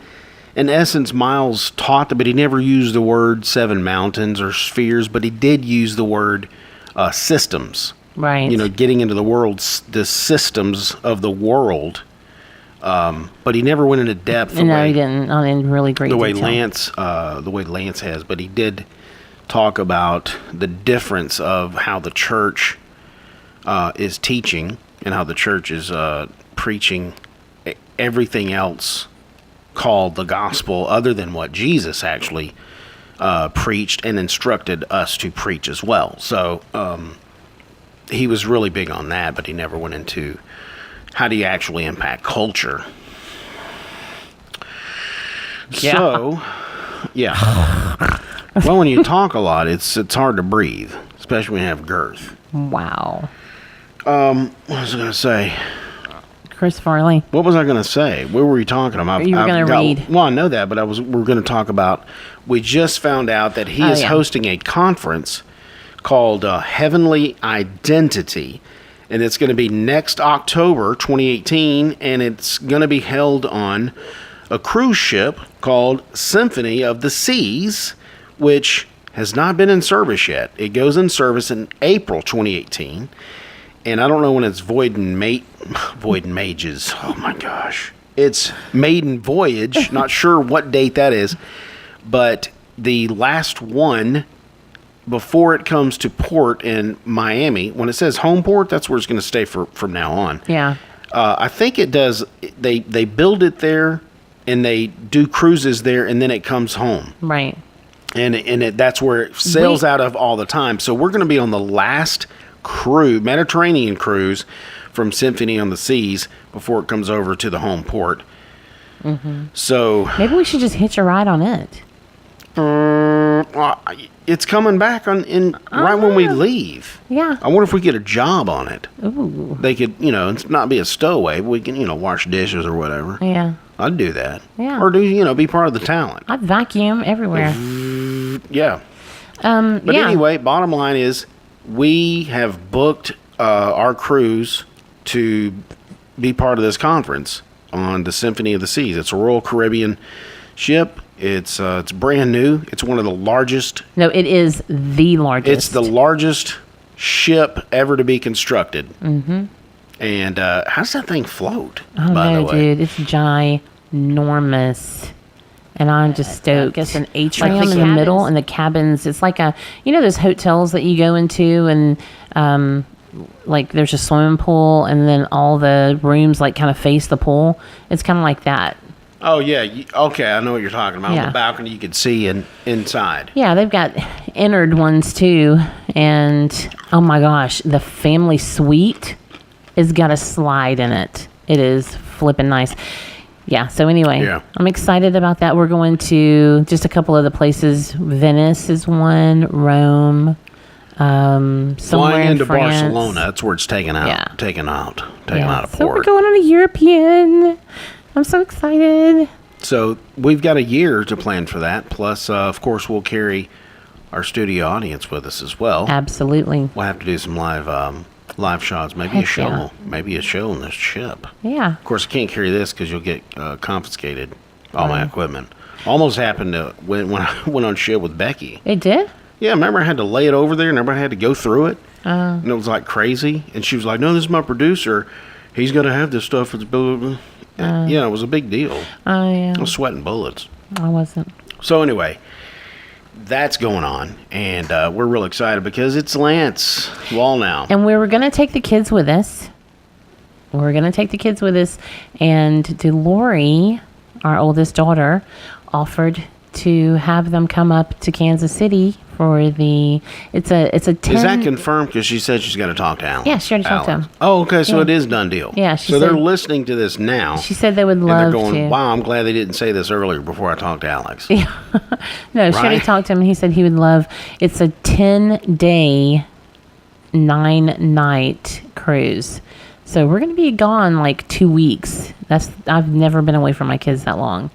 S5: in essence, Miles taught, but he never used the word 7 mountains or spheres, but he did use the word systems.
S4: Right.
S5: Getting into the systems of the world. But he never went into depth.
S4: No, he didn't. Not in really great
S5: the way
S4: detail.
S5: Lance has, but he did talk about the difference of how the church is teaching and how the church is preaching everything else called the gospel other than what Jesus actually preached and instructed us to preach as well. So he was really big on that, but he never went into how do you actually impact culture.
S4: Yeah.
S5: So, yeah. Well, when you talk a lot, it's hard to breathe, especially when you have girth.
S4: Wow.
S5: What was I going to say?
S4: Chris Farley.
S5: What was I going to say? What were you talking about?
S4: You were going to read.
S5: Well, I know that, but we're going to talk about. We just found out that he is hosting a conference called Heavenly Identity, and it's going to be next October 2018, and it's going to be held on a cruise ship called Symphony of the Seas, which has not been in service yet. It goes in service in April 2018. And I don't know when it's Void and Mages. Oh my gosh. It's Maiden Voyage. Not sure what date that is. But the last one before it comes to port in Miami, when it says home port, that's where it's going to stay from now on.
S4: Yeah.
S5: I think it does. They build it there and they do cruises there and then it comes home.
S4: Right.
S5: And that's where it sails out of all the time. So we're going to be on the last Mediterranean cruise from Symphony on the Seas before it comes over to the home port. Mm-hmm. So
S4: maybe we should just hitch a ride on it.
S5: It's coming back right when we leave.
S4: Yeah.
S5: I wonder if we get a job on it.
S4: Ooh.
S5: They could, it's not be a stowaway. We can, wash dishes or whatever.
S4: Yeah.
S5: I'd do that.
S4: Yeah.
S5: Or be part of the talent.
S4: I'd vacuum everywhere.
S5: Yeah. But anyway, bottom line is we have booked our cruise to be part of this conference on the Symphony of the Seas. It's a Royal Caribbean ship. It's brand new. It's one of the largest.
S4: No, it is the largest.
S5: It's the largest ship ever to be constructed. Mm-hmm. And how does that thing float?
S4: Oh,
S5: by the
S4: no,
S5: way?
S4: dude. It's ginormous. And I'm just stoked. It's an atrium in the middle, and the cabins. It's like those hotels that you go into, and like there's a swimming pool, and then all the rooms like kind of face the pool. It's kind of like that.
S5: Oh yeah, okay. I know what you're talking about.
S4: Yeah.
S5: On the balcony, you could see inside.
S4: Yeah, they've got entered ones too, and oh my gosh, the family suite has got a slide in it. It is flipping nice. Yeah, so anyway,
S5: Yeah.
S4: I'm excited about that. We're going to just a couple of the places. Venice is one, Rome, somewhere
S5: Flying
S4: in
S5: into
S4: France.
S5: Barcelona. That's where it's taken out.
S4: Yeah.
S5: Taken out
S4: Yeah,
S5: of
S4: so we're
S5: port.
S4: going on a European. I'm so excited.
S5: So we've got a year to plan for that. Plus, of course, we'll carry our studio audience with us as well.
S4: Absolutely.
S5: We'll have to do some live shots. Maybe a
S4: Heck
S5: show.
S4: yeah.
S5: Maybe a show on this ship.
S4: Yeah.
S5: Of course, I can't carry this because you'll get confiscated. All my equipment. Almost happened to when I went on ship with Becky.
S4: It did?
S5: Yeah, remember I had to lay it over there and everybody had to go through it. And it was like crazy. And she was like, "No, this is my producer. He's going to have this stuff." It's blah, blah, blah. Yeah, it was a big deal. I was sweating bullets.
S4: I wasn't.
S5: So anyway, that's going on. And we're real excited because it's Lance Wall now.
S4: And we were going to take the kids with us. And Delori, our oldest daughter, offered to have them come up to Kansas City for it's a 10.
S5: Is that confirmed? Because she said she's got to talk to Alan.
S4: Yeah, she already talked to him.
S5: Oh, okay. So
S4: Yeah.
S5: it is done deal.
S4: Yeah, she
S5: So they're
S4: said-
S5: listening to this now.
S4: She said they would
S5: and they're
S4: love
S5: going,
S4: to.
S5: "Wow, I'm glad they didn't say this earlier before I talked to Alex."
S4: No, she already
S5: Right?
S4: talked to him. And he said he would love. It's a 10-day, 9-night cruise. So we're going to be gone like 2 weeks. I've never been away from my kids that long.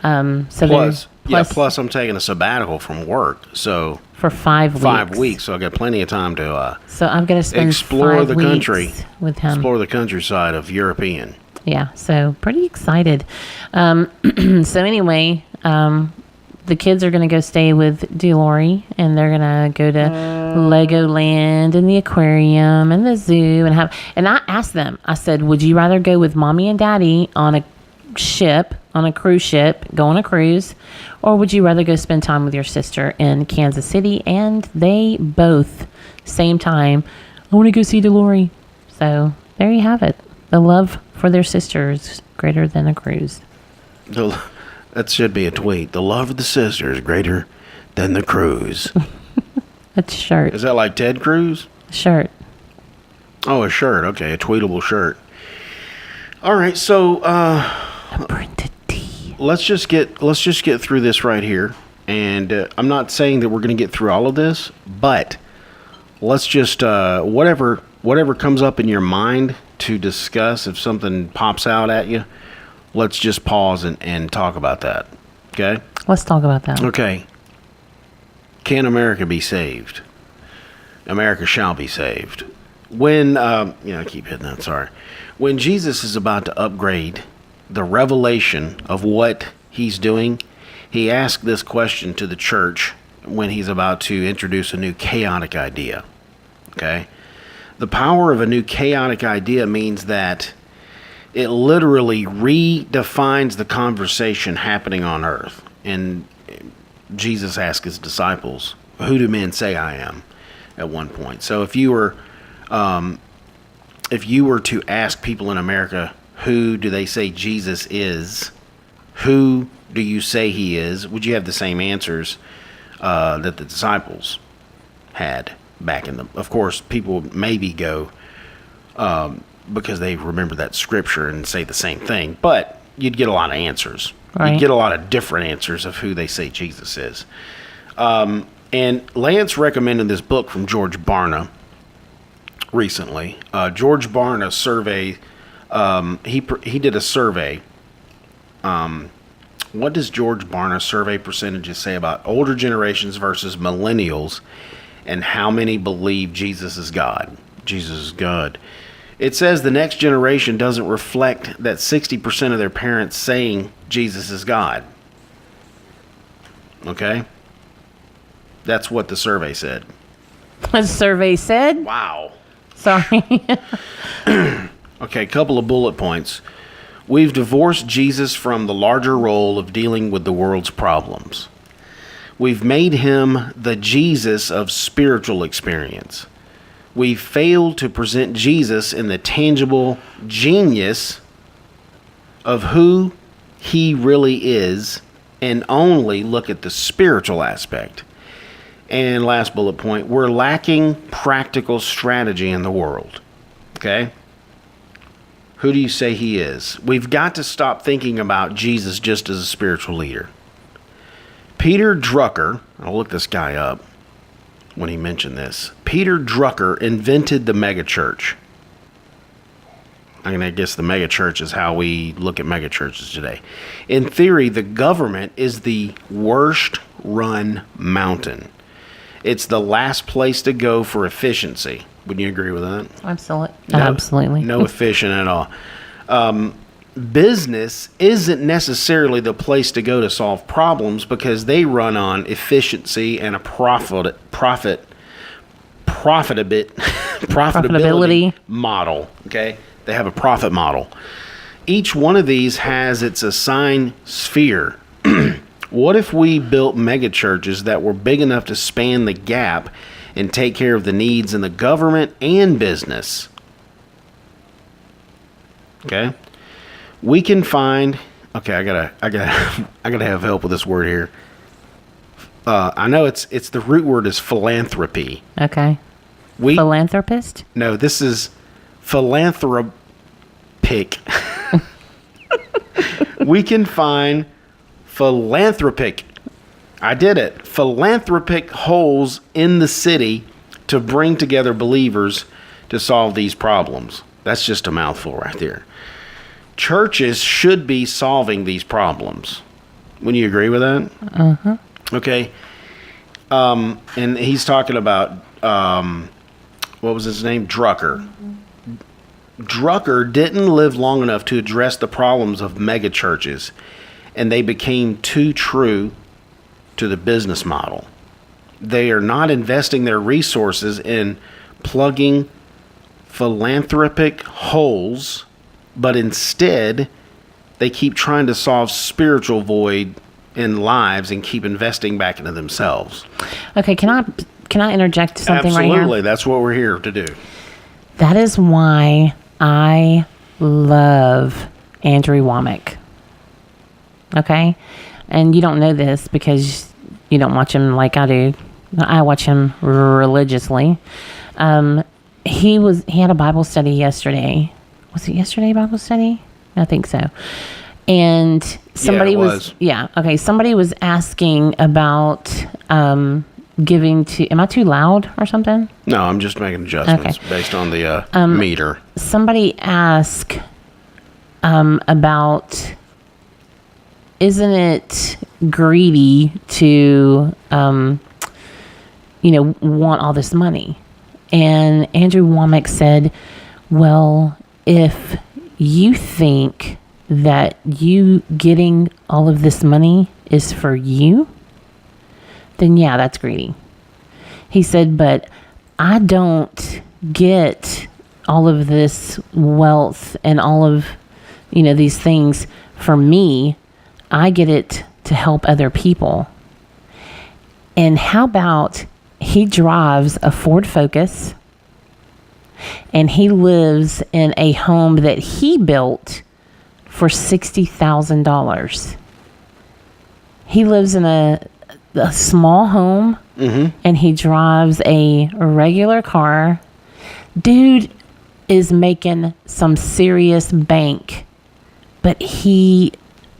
S5: Plus I'm taking a sabbatical from work, so
S4: for 5 weeks.
S5: 5 weeks. So I got plenty of time to
S4: So I'm going to spend
S5: explore
S4: 5
S5: the
S4: weeks
S5: country,
S4: with him.
S5: explore the countryside of European.
S4: Yeah, so pretty excited. So anyway, the kids are going to go stay with Delori, and they're going to go to Legoland and the aquarium and the zoo and I asked them, I said, would you rather go with mommy and daddy on a cruise ship, go on a cruise, or would you rather go spend time with your sister in Kansas City? And they both, same time, I want to go see Delori. So there you have it. The love for their sisters greater than a cruise.
S5: That should be a tweet. The love of the sister is greater than the cruise.
S4: That's a shirt.
S5: Is that like Ted Cruz?
S4: Shirt.
S5: Oh, a shirt. Okay, a tweetable shirt. All right, so
S4: A printed tee.
S5: let's just get through this right here. And I'm not saying that we're going to get through all of this, but let's just whatever comes up in your mind to discuss. If something pops out at you, let's just pause and talk about that. Okay?
S4: Let's talk about that.
S5: Okay. Can America be saved? America shall be saved. When, I keep hitting that, sorry. When Jesus is about to upgrade the revelation of what he's doing, he asked this question to the church when he's about to introduce a new chaotic idea. Okay? The power of a new chaotic idea means that it literally redefines the conversation happening on earth. And Jesus asked his disciples, "Who do men say I am?" at one point. So if you were to ask people in America, who do they say Jesus is? Who do you say he is? Would you have the same answers that the disciples had back in the? Of course, people maybe go because they remember that scripture and say the same thing, but you'd get a lot of answers.
S4: Right.
S5: You'd get a lot of different answers of who they say Jesus is. And Lance recommended this book from George Barna recently. George Barna survey, he did a survey. What does George Barna survey percentages say about older generations versus millennials and how many believe Jesus is God? Jesus is God. It says the next generation doesn't reflect that 60% of their parents saying Jesus is God. Okay? That's what the survey said.
S4: The survey said.
S5: Wow.
S4: Sorry.
S5: Okay, couple of bullet points. We've divorced Jesus from the larger role of dealing with the world's problems. We've made him the Jesus of spiritual experience. We failed to present Jesus in the tangible genius of who he really is and only look at the spiritual aspect. And last bullet point, we're lacking practical strategy in the world. Okay? Who do you say he is? We've got to stop thinking about Jesus just as a spiritual leader. Peter Drucker, I'll look this guy up when he mentioned this. Peter Drucker invented the megachurch. I guess the megachurch is how we look at megachurches today. In theory, the government is the worst run mountain. It's the last place to go for efficiency. Wouldn't you agree with that?
S4: Absolutely.
S5: No efficient at all. Business isn't necessarily the place to go to solve problems because they run on efficiency and a profitability model. Okay, they have a profit model. Each one of these has its assigned sphere. What if we built mega churches that were big enough to span the gap and take care of the needs in the government and business? Okay. We can find. Okay, I gotta have help with this word here. I know it's the root word is philanthropy.
S4: Okay. Philanthropist?
S5: No, this is philanthropic. We can find philanthropic. I did it. Philanthropic holes in the city to bring together believers to solve these problems. That's just a mouthful right there. Churches should be solving these problems. Wouldn't you agree with that?
S4: Uh-huh.
S5: Okay. And he's talking about, what was his name? Drucker. Drucker didn't live long enough to address the problems of mega churches, and they became too true to the business model. They are not investing their resources in plugging philanthropic holes, but instead they keep trying to solve spiritual void in lives and keep investing back into themselves.
S4: Okay, can I interject something right here?
S5: Absolutely, that's what we're here to do.
S4: That is why I love Andrew Womack. Okay? And you don't know this because you don't watch him like I do. I watch him religiously. He had a Bible study yesterday. Was it yesterday Bible study? I think so. And somebody somebody was asking about giving to, am I too loud or something?
S5: No, I'm just making adjustments based on the meter.
S4: Somebody asked about, isn't it greedy to, want all this money? And Andrew Womack said, well, if you think that you getting all of this money is for you, then yeah, that's greedy. He said, but I don't get all of this wealth and all of, these things for me. I get it to help other people. And how about he drives a Ford Focus and he lives in a home that he built for $60,000. He lives in a small home, and he drives a regular car. Dude is making some serious bank, but he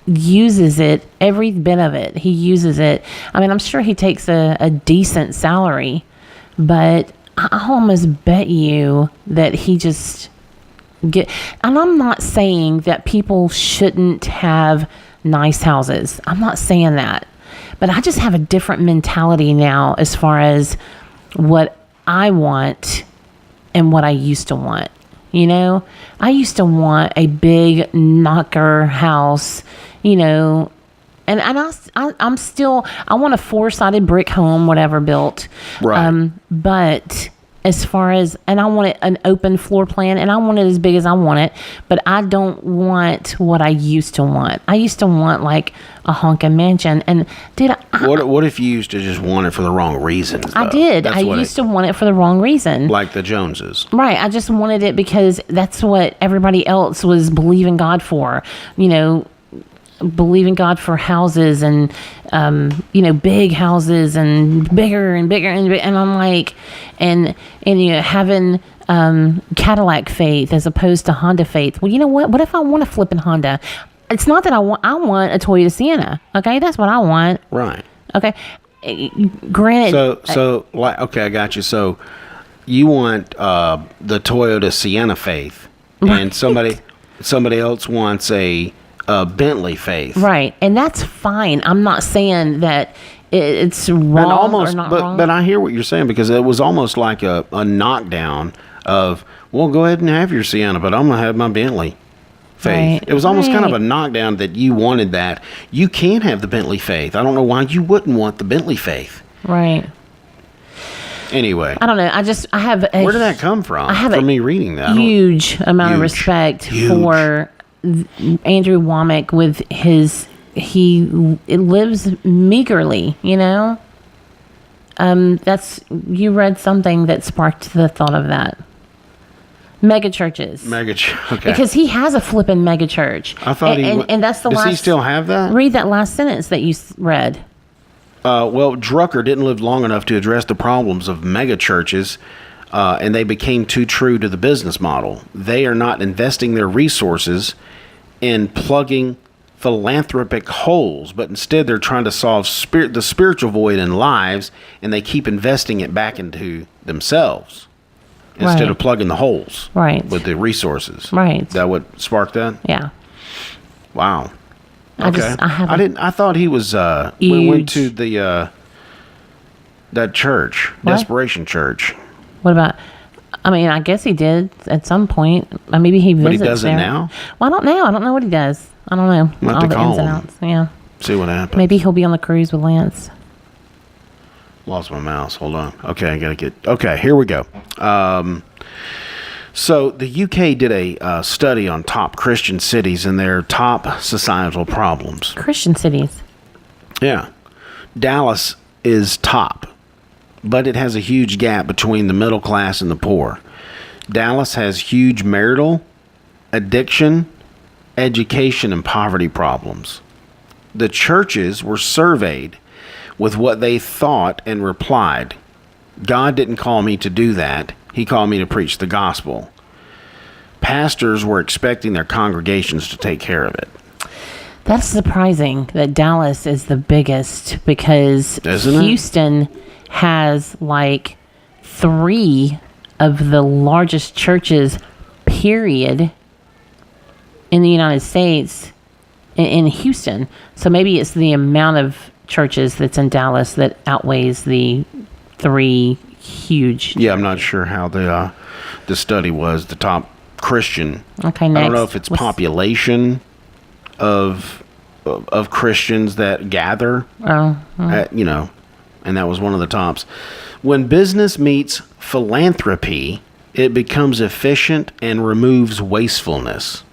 S4: uses it, every bit of it. He uses it. I mean, I'm sure he takes a decent salary, but I almost bet you that he just and I'm not saying that people shouldn't have nice houses. I'm not saying that. But I just have a different mentality now as far as what I want and what I used to want. I used to want a big knocker house, and I'm still, I want a 4-sided brick home, whatever built.
S5: Right.
S4: But as far as, and I want it an open floor plan, and I want it as big as I want it, but I don't want what I used to want. I used to want like a honking mansion, and
S5: what if you used to just want it for the wrong reasons?
S4: I did. I used to want it for the wrong reason.
S5: Like the Joneses.
S4: Right. I just wanted it because that's what everybody else was believing God for. believing God for houses and, big houses and bigger and bigger. And I'm like, and having Cadillac faith as opposed to Honda faith. Well, you know what? What if I want a flipping Honda? It's not that I want a Toyota Sienna. Okay. That's what I want.
S5: Right.
S4: Okay. Granted.
S5: So okay, I got you. So you want the Toyota Sienna faith, and somebody else wants a Bentley faith,
S4: right? And that's fine. I'm not saying that it's wrong or not wrong.
S5: But I hear what you're saying, because it was almost like a knockdown of, well, go ahead and have your Sienna, but I'm gonna have my Bentley faith.
S4: Right.
S5: It was almost kind of a knockdown that you wanted that. You can have the Bentley faith. I don't know why you wouldn't want the Bentley faith.
S4: Right.
S5: Anyway,
S4: I don't know. I have
S5: where did that come from?
S4: I have
S5: from me reading that.
S4: Huge amount of respect for Andrew Womack with he lives meagerly, you read something that sparked the thought of that. Mega churches.
S5: Okay.
S4: Because he has a flipping mega church.
S5: I thought
S4: and that's the
S5: does
S4: last.
S5: Does he still have that?
S4: Read that last sentence that you read.
S5: Well, Drucker didn't live long enough to address the problems of mega churches, and they became too true to the business model. They are not investing their resources in plugging philanthropic holes, but instead they're trying to solve the spiritual void in lives, and they keep investing it back into themselves instead of plugging the holes with the resources.
S4: Right.
S5: Is that what sparked that?
S4: Yeah.
S5: Wow.
S4: Okay.
S5: I thought he was we went to the that church, Desperation Church.
S4: What about? I mean, I guess he did at some point. Maybe he visits there.
S5: But he does it now?
S4: Well, I don't know. I don't know what he does. I don't know
S5: I'll
S4: all
S5: have to
S4: the ins and
S5: call
S4: outs. Yeah.
S5: See what happens.
S4: Maybe he'll be on the cruise with Lance.
S5: Lost my mouse. Hold on. Okay, I gotta get. Okay, here we go. So the UK did a study on top Christian cities and their top societal problems.
S4: Christian cities.
S5: Yeah. Dallas is top, but it has a huge gap between the middle class and the poor. Dallas has huge marital, addiction, education, and poverty problems. The churches were surveyed with what they thought and replied, God didn't call me to do that. He called me to preach the gospel. Pastors were expecting their congregations to take care of it.
S4: That's surprising that Dallas is the biggest, because
S5: Isn't
S4: Houston has like 3 of the largest churches, period, in the United States, in Houston. So maybe it's the amount of churches that's in Dallas that outweighs the 3 huge.
S5: Yeah, I'm not sure how the study was. The top Christian.
S4: Okay, next.
S5: I don't know if it's population of Christians that gather. And that was one of the tops. When business meets philanthropy, it becomes efficient and removes wastefulness.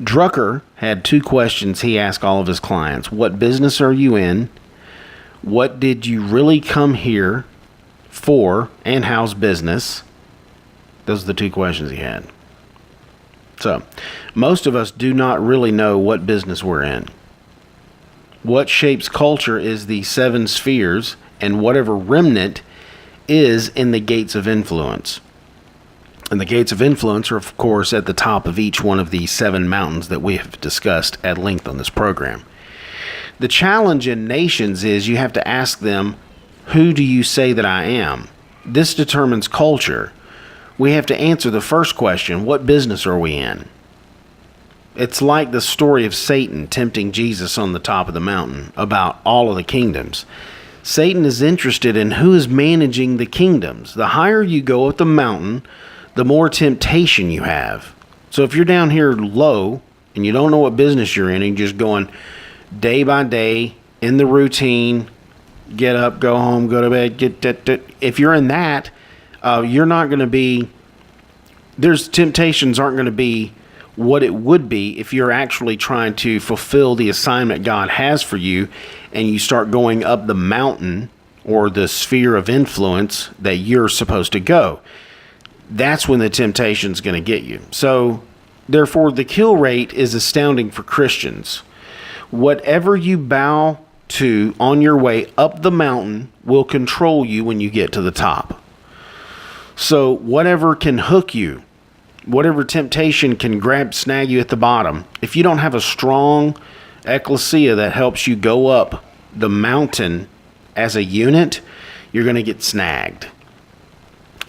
S5: Drucker had 2 questions he asked all of his clients. What business are you in? What did you really come here for? And how's business? Those are the 2 questions he had. So, most of us do not really know what business we're in. What shapes culture is the 7 spheres, and whatever remnant is in the gates of influence. And the gates of influence are, of course, at the top of each one of the 7 mountains that we have discussed at length on this program. The challenge in nations is you have to ask them, who do you say that I am? This determines culture. We have to answer the first question, what business are we in? It's like the story of Satan tempting Jesus on the top of the mountain about all of the kingdoms. Satan is interested in who is managing the kingdoms. The higher you go up the mountain, the more temptation you have. So if you're down here low and you don't know what business you're in, and you're just going day by day in the routine, get up, go home, go to bed, if you're in that, you're not going to be, there's temptations aren't going to be what it would be if you're actually trying to fulfill the assignment God has for you, and you start going up the mountain or the sphere of influence that you're supposed to go. That's when the temptation's going to get you. So Therefore, the kill rate is astounding for Christians. Whatever you bow to on your way up the mountain will control you when you get to the top. So whatever can hook you, whatever temptation can snag you at the bottom, if you don't have a strong ecclesia that helps you go up the mountain as a unit, you're going to get snagged.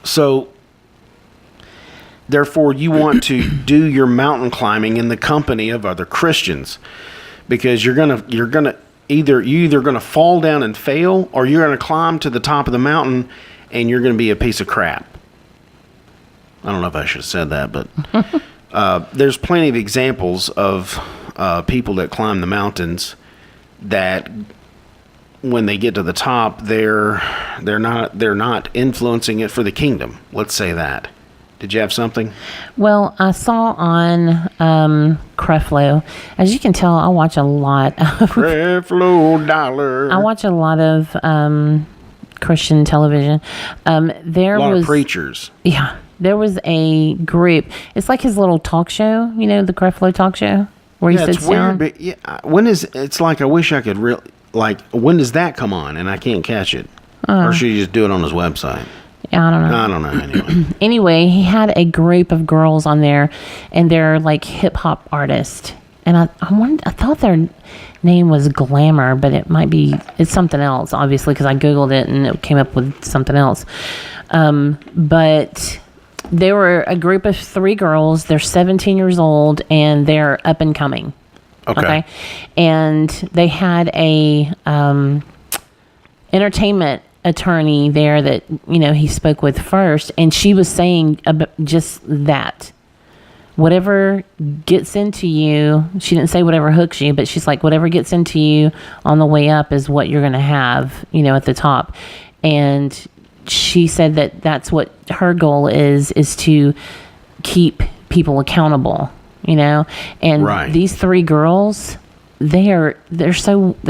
S5: So therefore, you want to do your mountain climbing in the company of other Christians, because you're gonna either gonna fall down and fail, or you're gonna climb to the top of the mountain and you're gonna be a piece of crap. I don't know if I should have said that, but there's plenty of examples of people that climb the mountains that, when they get to the top, they're not influencing it for the kingdom. Let's say that. Did you have something?
S4: Well, I saw on Creflo. As you can tell, I watch a lot of
S5: Creflo Dollar.
S4: I watch a lot of Christian television. There
S5: A lot
S4: was
S5: of preachers.
S4: Yeah, there was a group. It's like his little talk show. You know, the Creflo talk show where he
S5: Yeah,
S4: sits
S5: it's weird,
S4: down.
S5: but it's like I wish I could when does that come on? And I can't catch it. Or should you just do it on his website?
S4: I don't know.
S5: I don't know anyway.
S4: Anyway, he had a group of girls on there, and they're like hip hop artists. And I thought their name was Glamour, but it's something else, obviously, because I Googled it and it came up with something else. But they were a group of 3 girls. They're 17 years old, and they're up and coming.
S5: Okay.
S4: And they had a entertainment attorney there that, you know, he spoke with first, and she was saying just that. Whatever gets into you, she didn't say whatever hooks you, but she's like, whatever gets into you on the way up is what you're going to have, you know, at the top. And she said that that's what her goal is to keep people accountable, you know. And
S5: Right.
S4: These 3 girls, they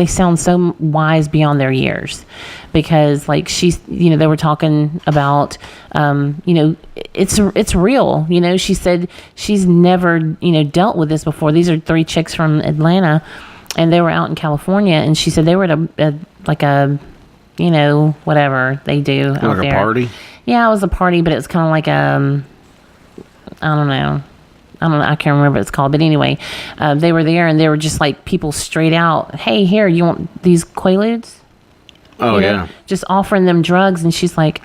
S4: sound so wise beyond their years, because like she's, you know, they were talking about, you know, it's real, you know. She said she's never, you know, dealt with this before. These are 3 chicks from Atlanta, and they were out in California, and she said they were at a you know, whatever they do out
S5: Like
S4: there.
S5: a party?
S4: Yeah, it was a party, but it was kind of like I don't know, I can't remember what it's called, but anyway, they were there, and they were just like people straight out, hey, here, you want these Quaaludes?
S5: Oh,
S4: You know,
S5: yeah.
S4: just offering them drugs, and she's like,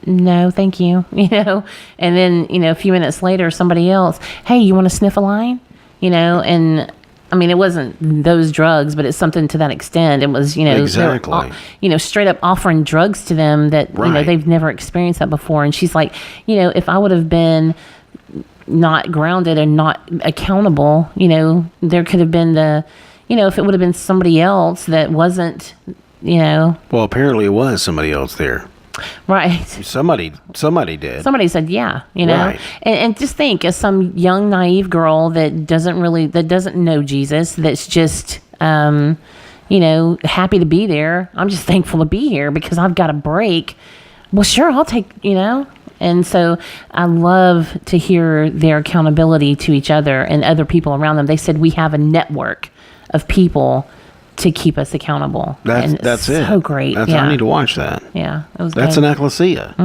S4: no, thank you, you know. And then, you know, a few minutes later, somebody else, hey, you want to sniff a line? You know, and I mean, it wasn't those drugs, but it's something to that extent. It was, you know, they were
S5: Exactly.
S4: you know, straight up offering drugs to them that, you know,
S5: Right.
S4: they've never experienced that before. And she's like, you know, if I would have been not grounded and not accountable, you know, there could have been you know, if it would have been somebody else that wasn't, you know,
S5: Well, apparently it was somebody else there.
S4: right.
S5: Somebody did.
S4: Somebody said, yeah, you know,
S5: Right.
S4: and just think, as some young, naive girl that doesn't know Jesus, that's just, you know, happy to be there. I'm just thankful to be here because I've got a break. Well, sure, I'll take, you know. And so I love to hear their accountability to each other and other people around them. They said we have a network of people to keep us accountable. And
S5: That's
S4: it's
S5: it.
S4: so great.
S5: I
S4: Yeah.
S5: need to watch that.
S4: Yeah. It was
S5: That's
S4: good.
S5: an ecclesia.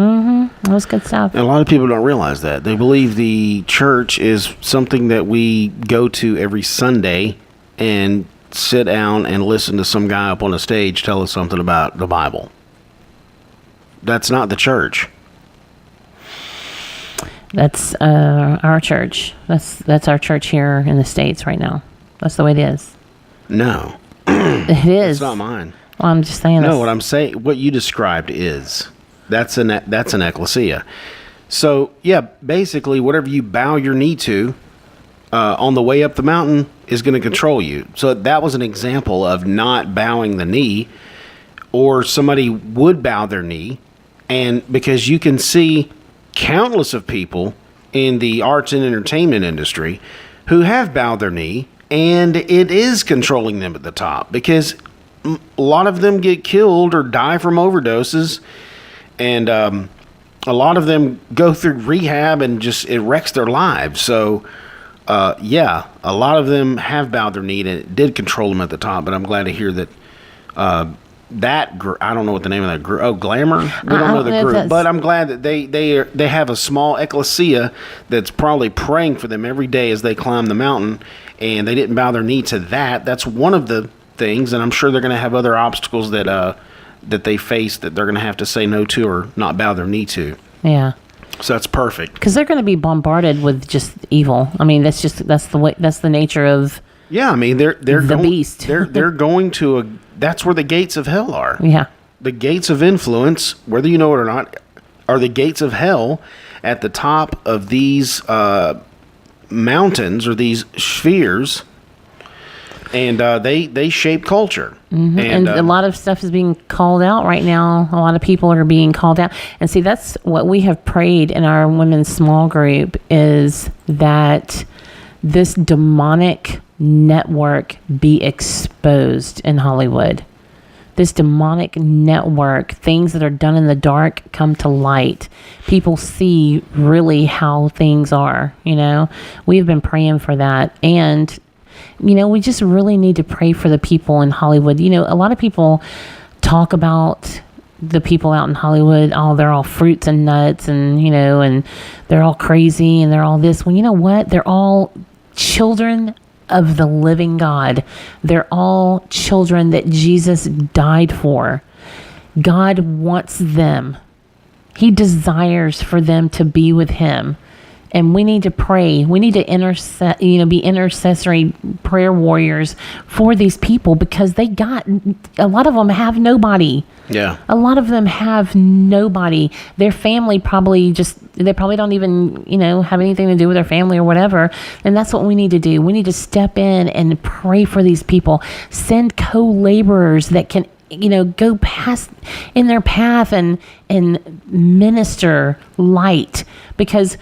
S4: It was good stuff.
S5: And a lot of people don't realize that. They believe the church is something that we go to every Sunday and sit down and listen to some guy up on a stage tell us something about the Bible. That's not the church.
S4: That's our church. That's our church here in the States right now. That's the way it is.
S5: No,
S4: It is.
S5: it's not mine.
S4: Well, I'm just saying.
S5: No, what I'm saying, what you described is that's an ecclesia. So yeah, basically, whatever you bow your knee to on the way up the mountain is going to control you. So that was an example of not bowing the knee, or somebody would bow their knee, and because you can see countless of people in the arts and entertainment industry who have bowed their knee, and it is controlling them at the top, because a lot of them get killed or die from overdoses, and a lot of them go through rehab and just it wrecks their lives. So yeah, a lot of them have bowed their knee, and it did control them at the top. But I'm glad to hear that. I don't know what the name of that group. Oh, Glamour. We don't know the group, but I'm glad that they have a small ecclesia that's probably praying for them every day as they climb the mountain, and they didn't bow their knee to that. That's one of the things, and I'm sure they're going to have other obstacles that they face that they're going to have to say no to or not bow their knee to.
S4: Yeah.
S5: So that's perfect.
S4: Because they're going to be bombarded with just evil. I mean, that's the nature of.
S5: Yeah, I mean they're
S4: the beast.
S5: they're going to that's where the gates of hell are.
S4: Yeah.
S5: The gates of influence, whether you know it or not, are the gates of hell at the top of these mountains or these spheres, and they shape culture.
S4: Mm-hmm. And a lot of stuff is being called out right now. A lot of people are being called out. And see, that's what we have prayed in our women's small group, is that this demonic network be exposed in Hollywood. This demonic network, things that are done in the dark come to light. People see really how things are, We've been praying for that. And, we just really need to pray for the people in Hollywood. A lot of people talk about the people out in Hollywood, they're all fruits and nuts and, and they're all crazy and they're all this. Well, you know what? They're all children of the living God. They're all children that Jesus died for. God wants them. He desires for them to be with him. And we need to pray. We need to be intercessory prayer warriors for these people, because a lot of them have nobody.
S5: Yeah.
S4: A lot of them have nobody. Their family they probably don't even, have anything to do with their family or whatever. And that's what we need to do. We need to step in and pray for these people. Send co-laborers that can, go past in their path and minister light, because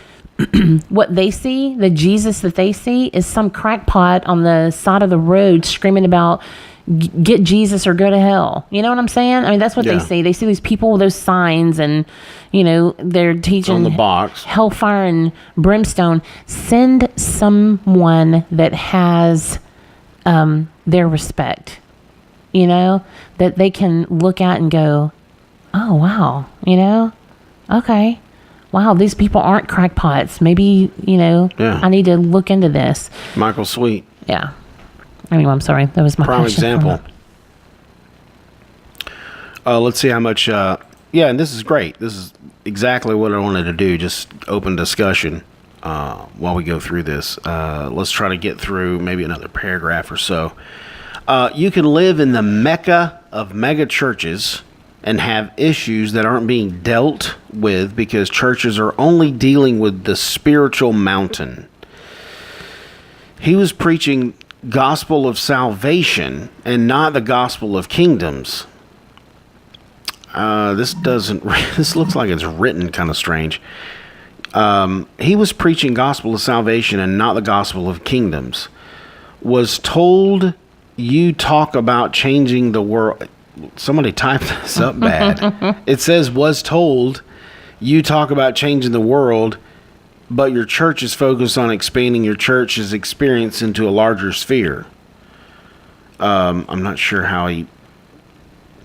S4: what they see, the Jesus that they see, is some crackpot on the side of the road screaming about get Jesus or go to hell. You know what I'm saying? I mean, that's what they see. They see these people with those signs, and they're teaching
S5: on the box
S4: hellfire and brimstone. Send someone that has their respect, that they can look at and go, oh wow, okay. Wow, these people aren't crackpots. Maybe, I need to look into this.
S5: Michael Sweet.
S4: Yeah. Anyway, I'm sorry. That was my
S5: prime example. Let's see how much. And this is great. This is exactly what I wanted to do. Just open discussion while we go through this. Let's try to get through maybe another paragraph or so. You can live in the mecca of mega churches and have issues that aren't being dealt with because churches are only dealing with the spiritual mountain. He was preaching gospel of salvation and not the gospel of kingdoms. This looks like it's written kind of strange. He was preaching gospel of salvation and not the gospel of kingdoms. Was told you talk about changing the world. Somebody typed this up bad. It says, was told you talk about changing the world, but your church is focused on expanding your church's experience into a larger sphere. I'm not sure how I'm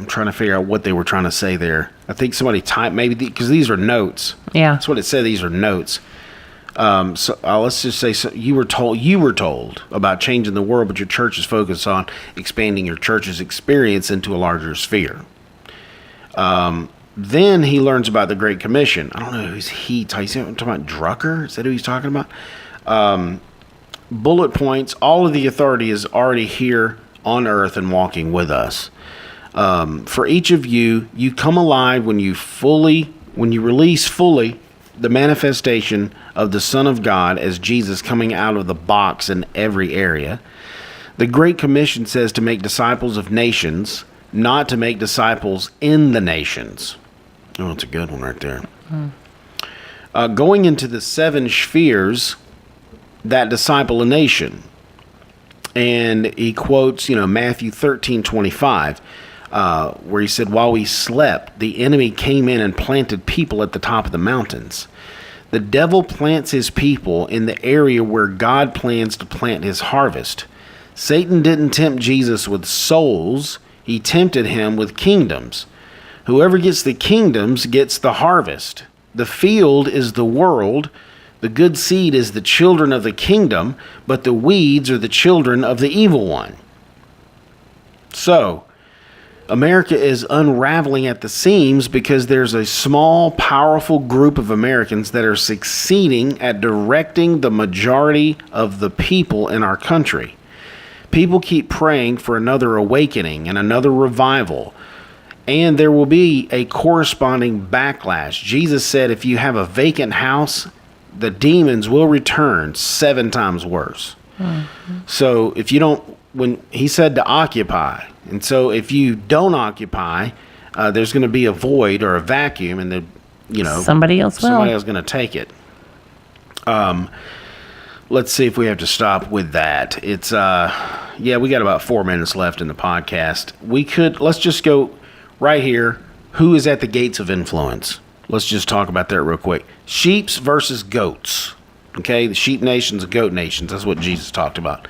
S5: trying to figure out what they were trying to say there. I think somebody typed, maybe because these are notes.
S4: Yeah.
S5: That's what it said. These are notes. So let's just say you were told about changing the world, but your church is focused on expanding your church's experience into a larger sphere. Then he learns about the Great Commission. I don't know who's he. He's talking about Drucker. Is that who he's talking about? Bullet points. All of the authority is already here on earth and walking with us. For each of you, you come alive when you release fully the manifestation of the Son of God as Jesus coming out of the box in every area. The Great Commission says to make disciples of nations, not to make disciples in the nations. Oh, that's a good one right there. Going into the 7 spheres that disciple a nation. And he quotes, Matthew 13:25, where he said, while we slept, the enemy came in and planted people at the top of the mountains. The devil plants his people in the area where God plans to plant his harvest. Satan didn't tempt Jesus with souls, he tempted him with kingdoms. Whoever gets the kingdoms gets the harvest. The field is the world. The good seed is the children of the kingdom, but the weeds are the children of the evil one. So, America is unraveling at the seams because there's a small, powerful group of Americans that are succeeding at directing the majority of the people in our country. People keep praying for another awakening and another revival, and there will be a corresponding backlash. Jesus said if you have a vacant house, the demons will return 7 times worse. So if you don't, when he said to occupy, and so if you don't occupy, there's going to be a void or a vacuum, and
S4: somebody else
S5: is going to take it. Let's see if we have to stop with that. It's we got about 4 minutes left in the podcast. Let's just go right here. Who is at the gates of influence? Let's just talk about that real quick. Sheeps versus goats. Okay, the sheep nations and goat nations. That's what Jesus talked about.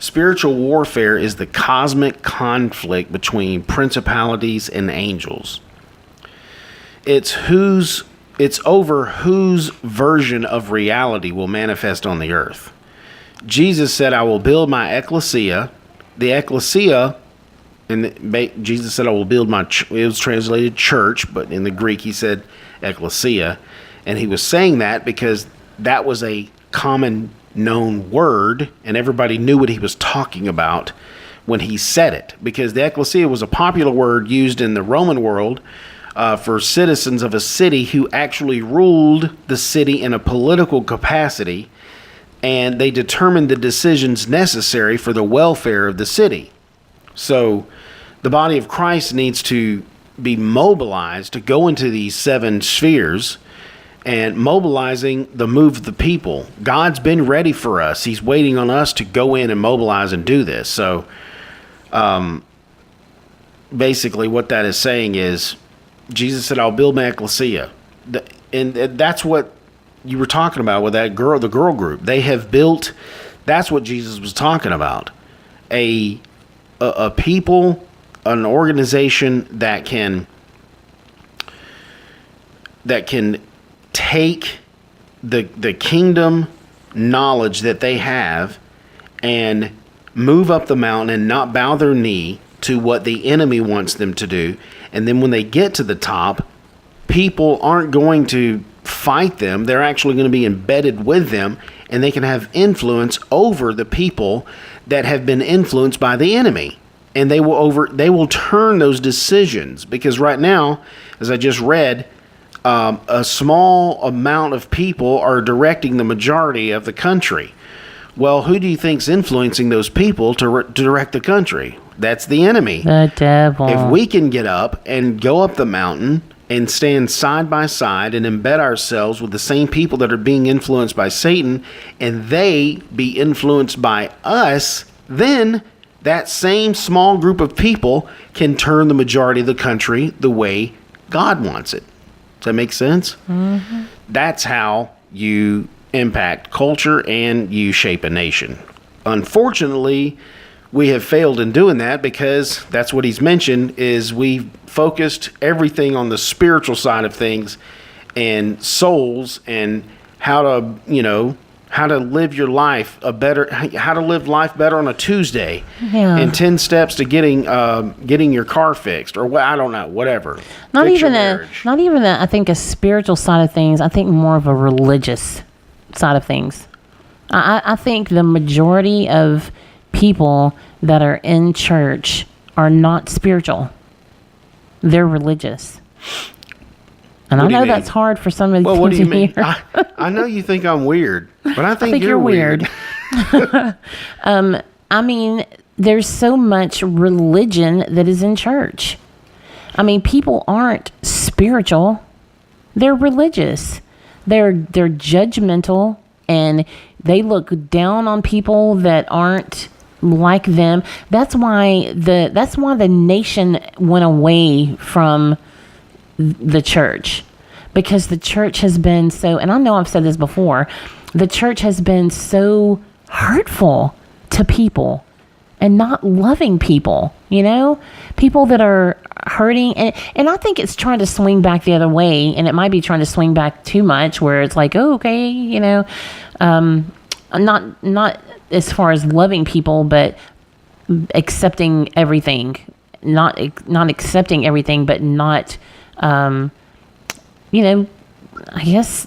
S5: Spiritual warfare is the cosmic conflict between principalities and angels. It's over whose version of reality will manifest on the earth. Jesus said, I will build my ecclesia. The ecclesia, Jesus said, I will build my, it was translated church, but in the Greek he said ecclesia. And he was saying that because that was a common known word, and everybody knew what he was talking about when he said it, because the ecclesia was a popular word used in the Roman world for citizens of a city who actually ruled the city in a political capacity, and they determined the decisions necessary for the welfare of the city. So the body of Christ needs to be mobilized to go into these 7 spheres and mobilizing the move of the people. God's been ready for us. He's waiting on us to go in and mobilize and do this. So basically what that is saying is, Jesus said, I'll build my ecclesia. And that's what you were talking about with that girl, the girl group. They have built, that's what Jesus was talking about. A people, an organization that can take the kingdom knowledge that they have and move up the mountain and not bow their knee to what the enemy wants them to do. And then when they get to the top, people aren't going to fight them. They're actually going to be embedded with them, and they can have influence over the people that have been influenced by the enemy. And they will turn those decisions, because right now, as I just read, a small amount of people are directing the majority of the country. Well, who do you think's influencing those people to direct the country? That's the enemy.
S4: The devil.
S5: If we can get up and go up the mountain and stand side by side and embed ourselves with the same people that are being influenced by Satan, and they be influenced by us, then that same small group of people can turn the majority of the country the way God wants it. Does that make sense? Mm-hmm. That's how you impact culture and you shape a nation. Unfortunately, we have failed in doing that, because that's what he's mentioned, is we've focused everything on the spiritual side of things and souls and how to live your life how to live life better on a Tuesday, and 10 steps to getting your car fixed, or I don't know, whatever.
S4: Not even I think a spiritual side of things. I think more of a religious side of things. I think the majority of people that are in church are not spiritual. They're religious. And I know that's hard for some of the
S5: what do you mean?
S4: hear.
S5: I know you think I'm weird, but I think
S4: you're weird. I mean, there's so much religion that is in church. I mean, people aren't spiritual. They're religious. They're judgmental, and they look down on people that aren't like them. That's why the nation went away from the church, because the church has been so, and I know I've said this before, the church has been so hurtful to people and not loving people, people that are hurting. And I think it's trying to swing back the other way, and it might be trying to swing back too much where it's like, oh, okay, not as far as loving people, but accepting everything, not accepting everything, but not, I guess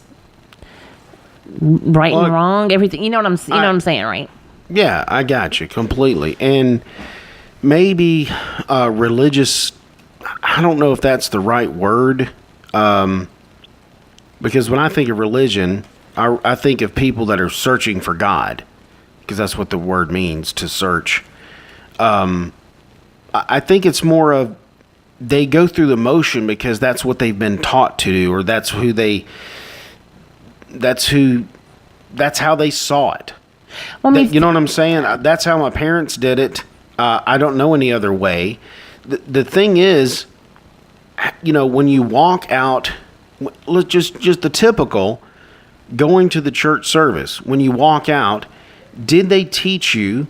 S4: right and wrong, everything. You know what I'm saying, right?
S5: Yeah, I got you completely. And maybe religious, I don't know if that's the right word, because when I think of religion, I think of people that are searching for God, because that's what the word means, to search. I think it's more of they go through the motion because that's what they've been taught to do, or that's how they saw it.
S4: Well,
S5: You know what I'm saying? That's how my parents did it. I don't know any other way. The thing is, when you walk out, just the typical going to the church service, when you walk out, did they teach you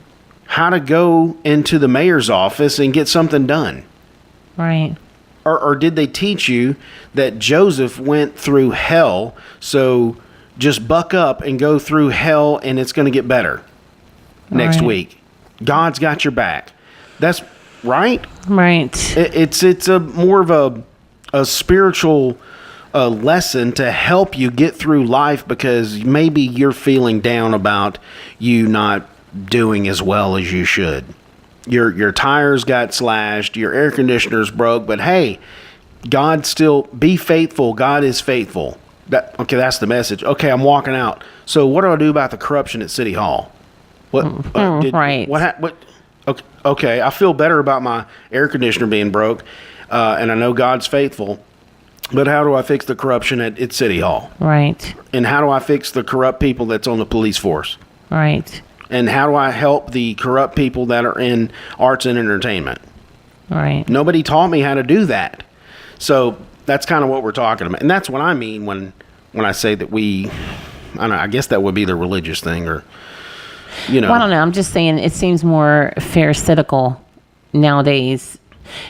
S5: how to go into the mayor's office and get something done?
S4: Right.
S5: Or did they teach you that Joseph went through hell, so just buck up and go through hell and it's going to get better next week? God's got your back. That's right.
S4: Right.
S5: It's a more of a spiritual lesson to help you get through life, because maybe you're feeling down about you not doing as well as you should. Your tires got slashed, your air conditioner's broke, but hey, God still, be faithful. God is faithful. That's the message. Okay, I'm walking out. So what do I do about the corruption at City Hall?
S4: Right.
S5: What? Okay, I feel better about my air conditioner being broke, and I know God's faithful. But how do I fix the corruption at City Hall?
S4: Right.
S5: And how do I fix the corrupt people that's on the police force?
S4: Right.
S5: And how do I help the corrupt people that are in arts and entertainment?
S4: Right.
S5: Nobody taught me how to do that. So that's kind of what we're talking about. And that's what I mean when I say that I guess that would be the religious thing, or,
S4: Well, I don't know. I'm just saying it seems more pharisaical nowadays.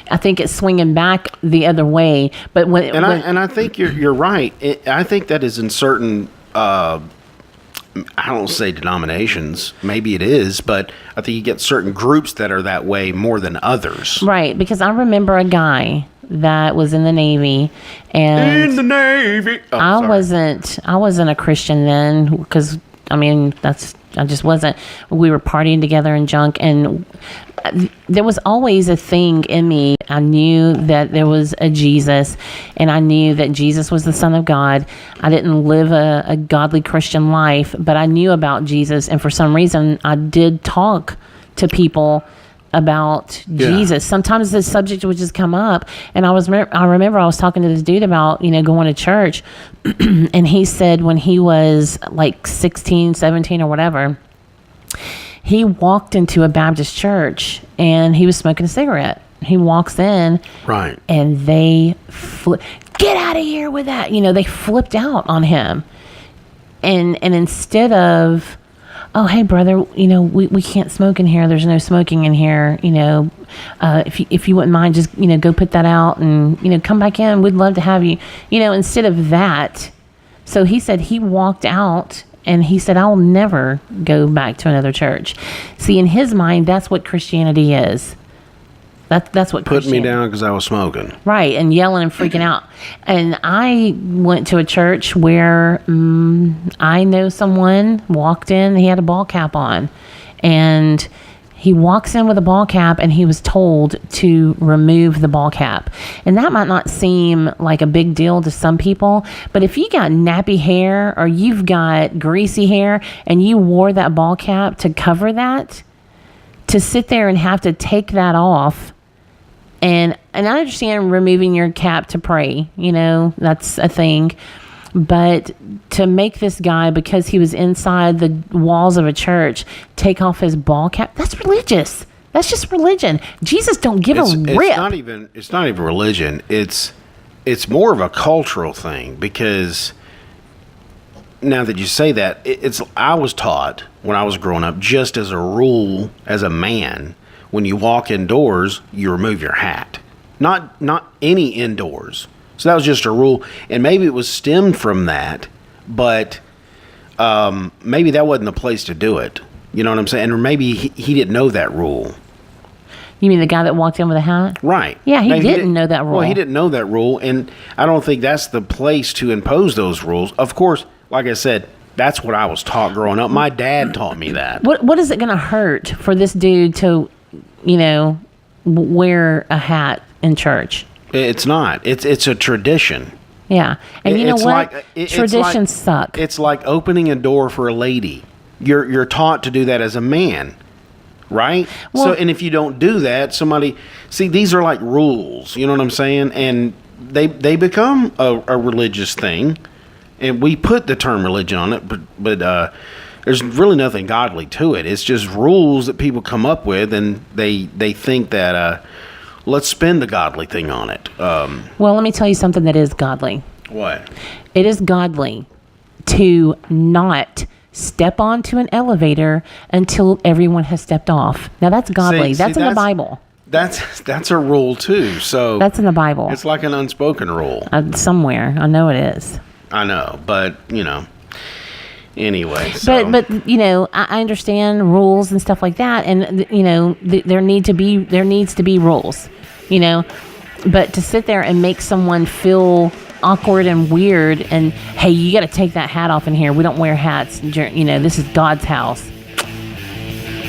S4: I think it's swinging back the other way. But
S5: I think you're right. I think that is in certain, I don't say denominations. Maybe it is, but I think you get certain groups that are that way more than others.
S4: Right, because I remember a guy that was in the Navy, and
S5: in the Navy.
S4: I wasn't a Christian then, because I just wasn't. We were partying together and junk, and there was always a thing in me. I knew that there was a Jesus, and I knew that Jesus was the Son of God. I didn't live a godly Christian life, but I knew about Jesus, and for some reason, I did talk to people about Jesus. Sometimes the subject would just come up, and I remember I was talking to this dude about going to church, and he said when he was like 16, 17 or whatever, he walked into a Baptist church and he was smoking a cigarette. He walks in,
S5: right,
S4: and they get out of here with that. They flipped out on him, and instead of, oh, hey, brother, we can't smoke in here. There's no smoking in here. If you wouldn't mind, just, go put that out and, come back in. We'd love to have you, instead of that. So he said he walked out and he said, I will never go back to another church. See, in his mind, that's what Christianity is. That's what
S5: put me down because I was smoking.
S4: Right, and yelling and freaking out. And I went to a church where I know someone walked in, he had a ball cap on. And he walks in with a ball cap and he was told to remove the ball cap. And that might not seem like a big deal to some people, but if you got nappy hair or you've got greasy hair and you wore that ball cap to cover that, to sit there and have to take that off. And I understand removing your cap to pray, that's a thing. But to make this guy, because he was inside the walls of a church, take off his ball cap, that's religious. That's just religion. Jesus don't give a rip.
S5: It's not even religion. It's it's more of a cultural thing because now that you say that, I was taught when I was growing up, just as a rule, as a man, when you walk indoors, you remove your hat. Not any indoors. So that was just a rule, and maybe it was stemmed from that, but maybe that wasn't the place to do it. You know what I'm saying? Or maybe he didn't know that rule.
S4: You mean the guy that walked in with a hat?
S5: Right.
S4: Yeah, he
S5: Maybe
S4: didn't know that rule.
S5: Well, he didn't know that rule, and I don't think that's the place to impose those rules. Of course, like I said, that's what I was taught growing up. My dad taught me that.
S4: What is it going to hurt for this dude to, wear a hat in church?
S5: It's not. It's a tradition.
S4: Yeah. And you know
S5: It's
S4: what?
S5: like- it's
S4: Traditions
S5: like-
S4: suck.
S5: It's like opening a door for a lady. You're taught to do that as a man, right?
S4: Well-
S5: And if you don't do that, these are like rules. You know what I'm saying? And they become a religious thing, and we put the term religion on it, but there's really nothing godly to it. It's just rules that people come up with, and they think that let's spin the godly thing on it.
S4: Well, let me tell you something that is godly.
S5: What?
S4: It is godly to not step onto an elevator until everyone has stepped off. Now that's godly.
S5: See,
S4: that's in the Bible.
S5: That's a rule too. So
S4: That's in the Bible.
S5: it's like an unspoken rule.
S4: Somewhere. I know it is.
S5: I know, but anyway. So.
S4: But I understand rules and stuff like that, and there needs to be rules, But to sit there and make someone feel awkward and weird, and hey, you got to take that hat off in here. We don't wear hats. This is God's house.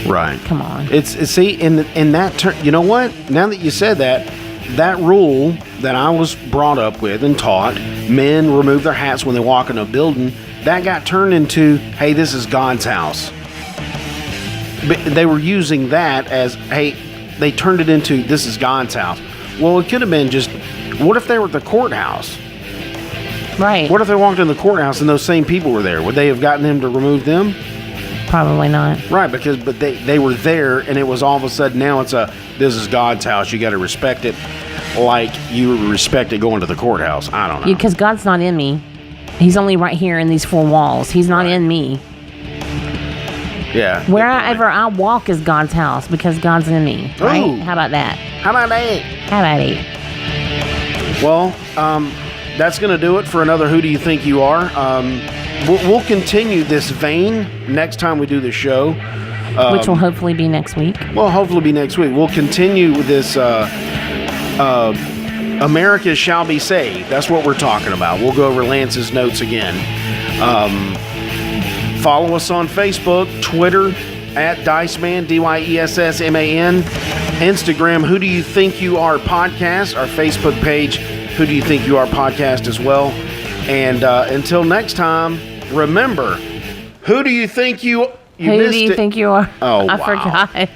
S5: Right.
S4: Come on.
S5: It's in that term. You know what? Now that you said that rule that I was brought up with and taught, men remove their hats when they walk in a building. That got turned into, hey, this is God's house. But they were using that as, hey, they turned it into, this is God's house. Well, it could have been just, what if they were at the courthouse?
S4: Right.
S5: What if they walked in the courthouse and those same people were there? Would they have gotten them to remove them?
S4: Probably not.
S5: Right, but they were there, and it was all of a sudden, now it's this is God's house. You got to respect it like you respect it going to the courthouse. I don't know.
S4: Because God's not in me. He's only right here in these four walls. He's not in me.
S5: Yeah.
S4: Wherever I walk is God's house because God's in me. Right?
S5: Ooh.
S4: How about that?
S5: How about that?
S4: How about it?
S5: Well, that's going to do it for another Who Do You Think You Are? We'll continue this vein next time we do the show.
S4: Which will hopefully be next week.
S5: Well, hopefully be next week. We'll continue with this America Shall Be Saved. That's what we're talking about. We'll go over Lance's notes again. Follow us on Facebook, Twitter, @DiceMan, DYESSMAN, Instagram, Who Do You Think You Are Podcast, our Facebook page, Who Do You Think You Are Podcast as well. And until next time, remember, who do you think you
S4: Who
S5: missed
S4: do you
S5: it.
S4: think you are?
S5: Oh,
S4: I
S5: wow.
S4: forgot.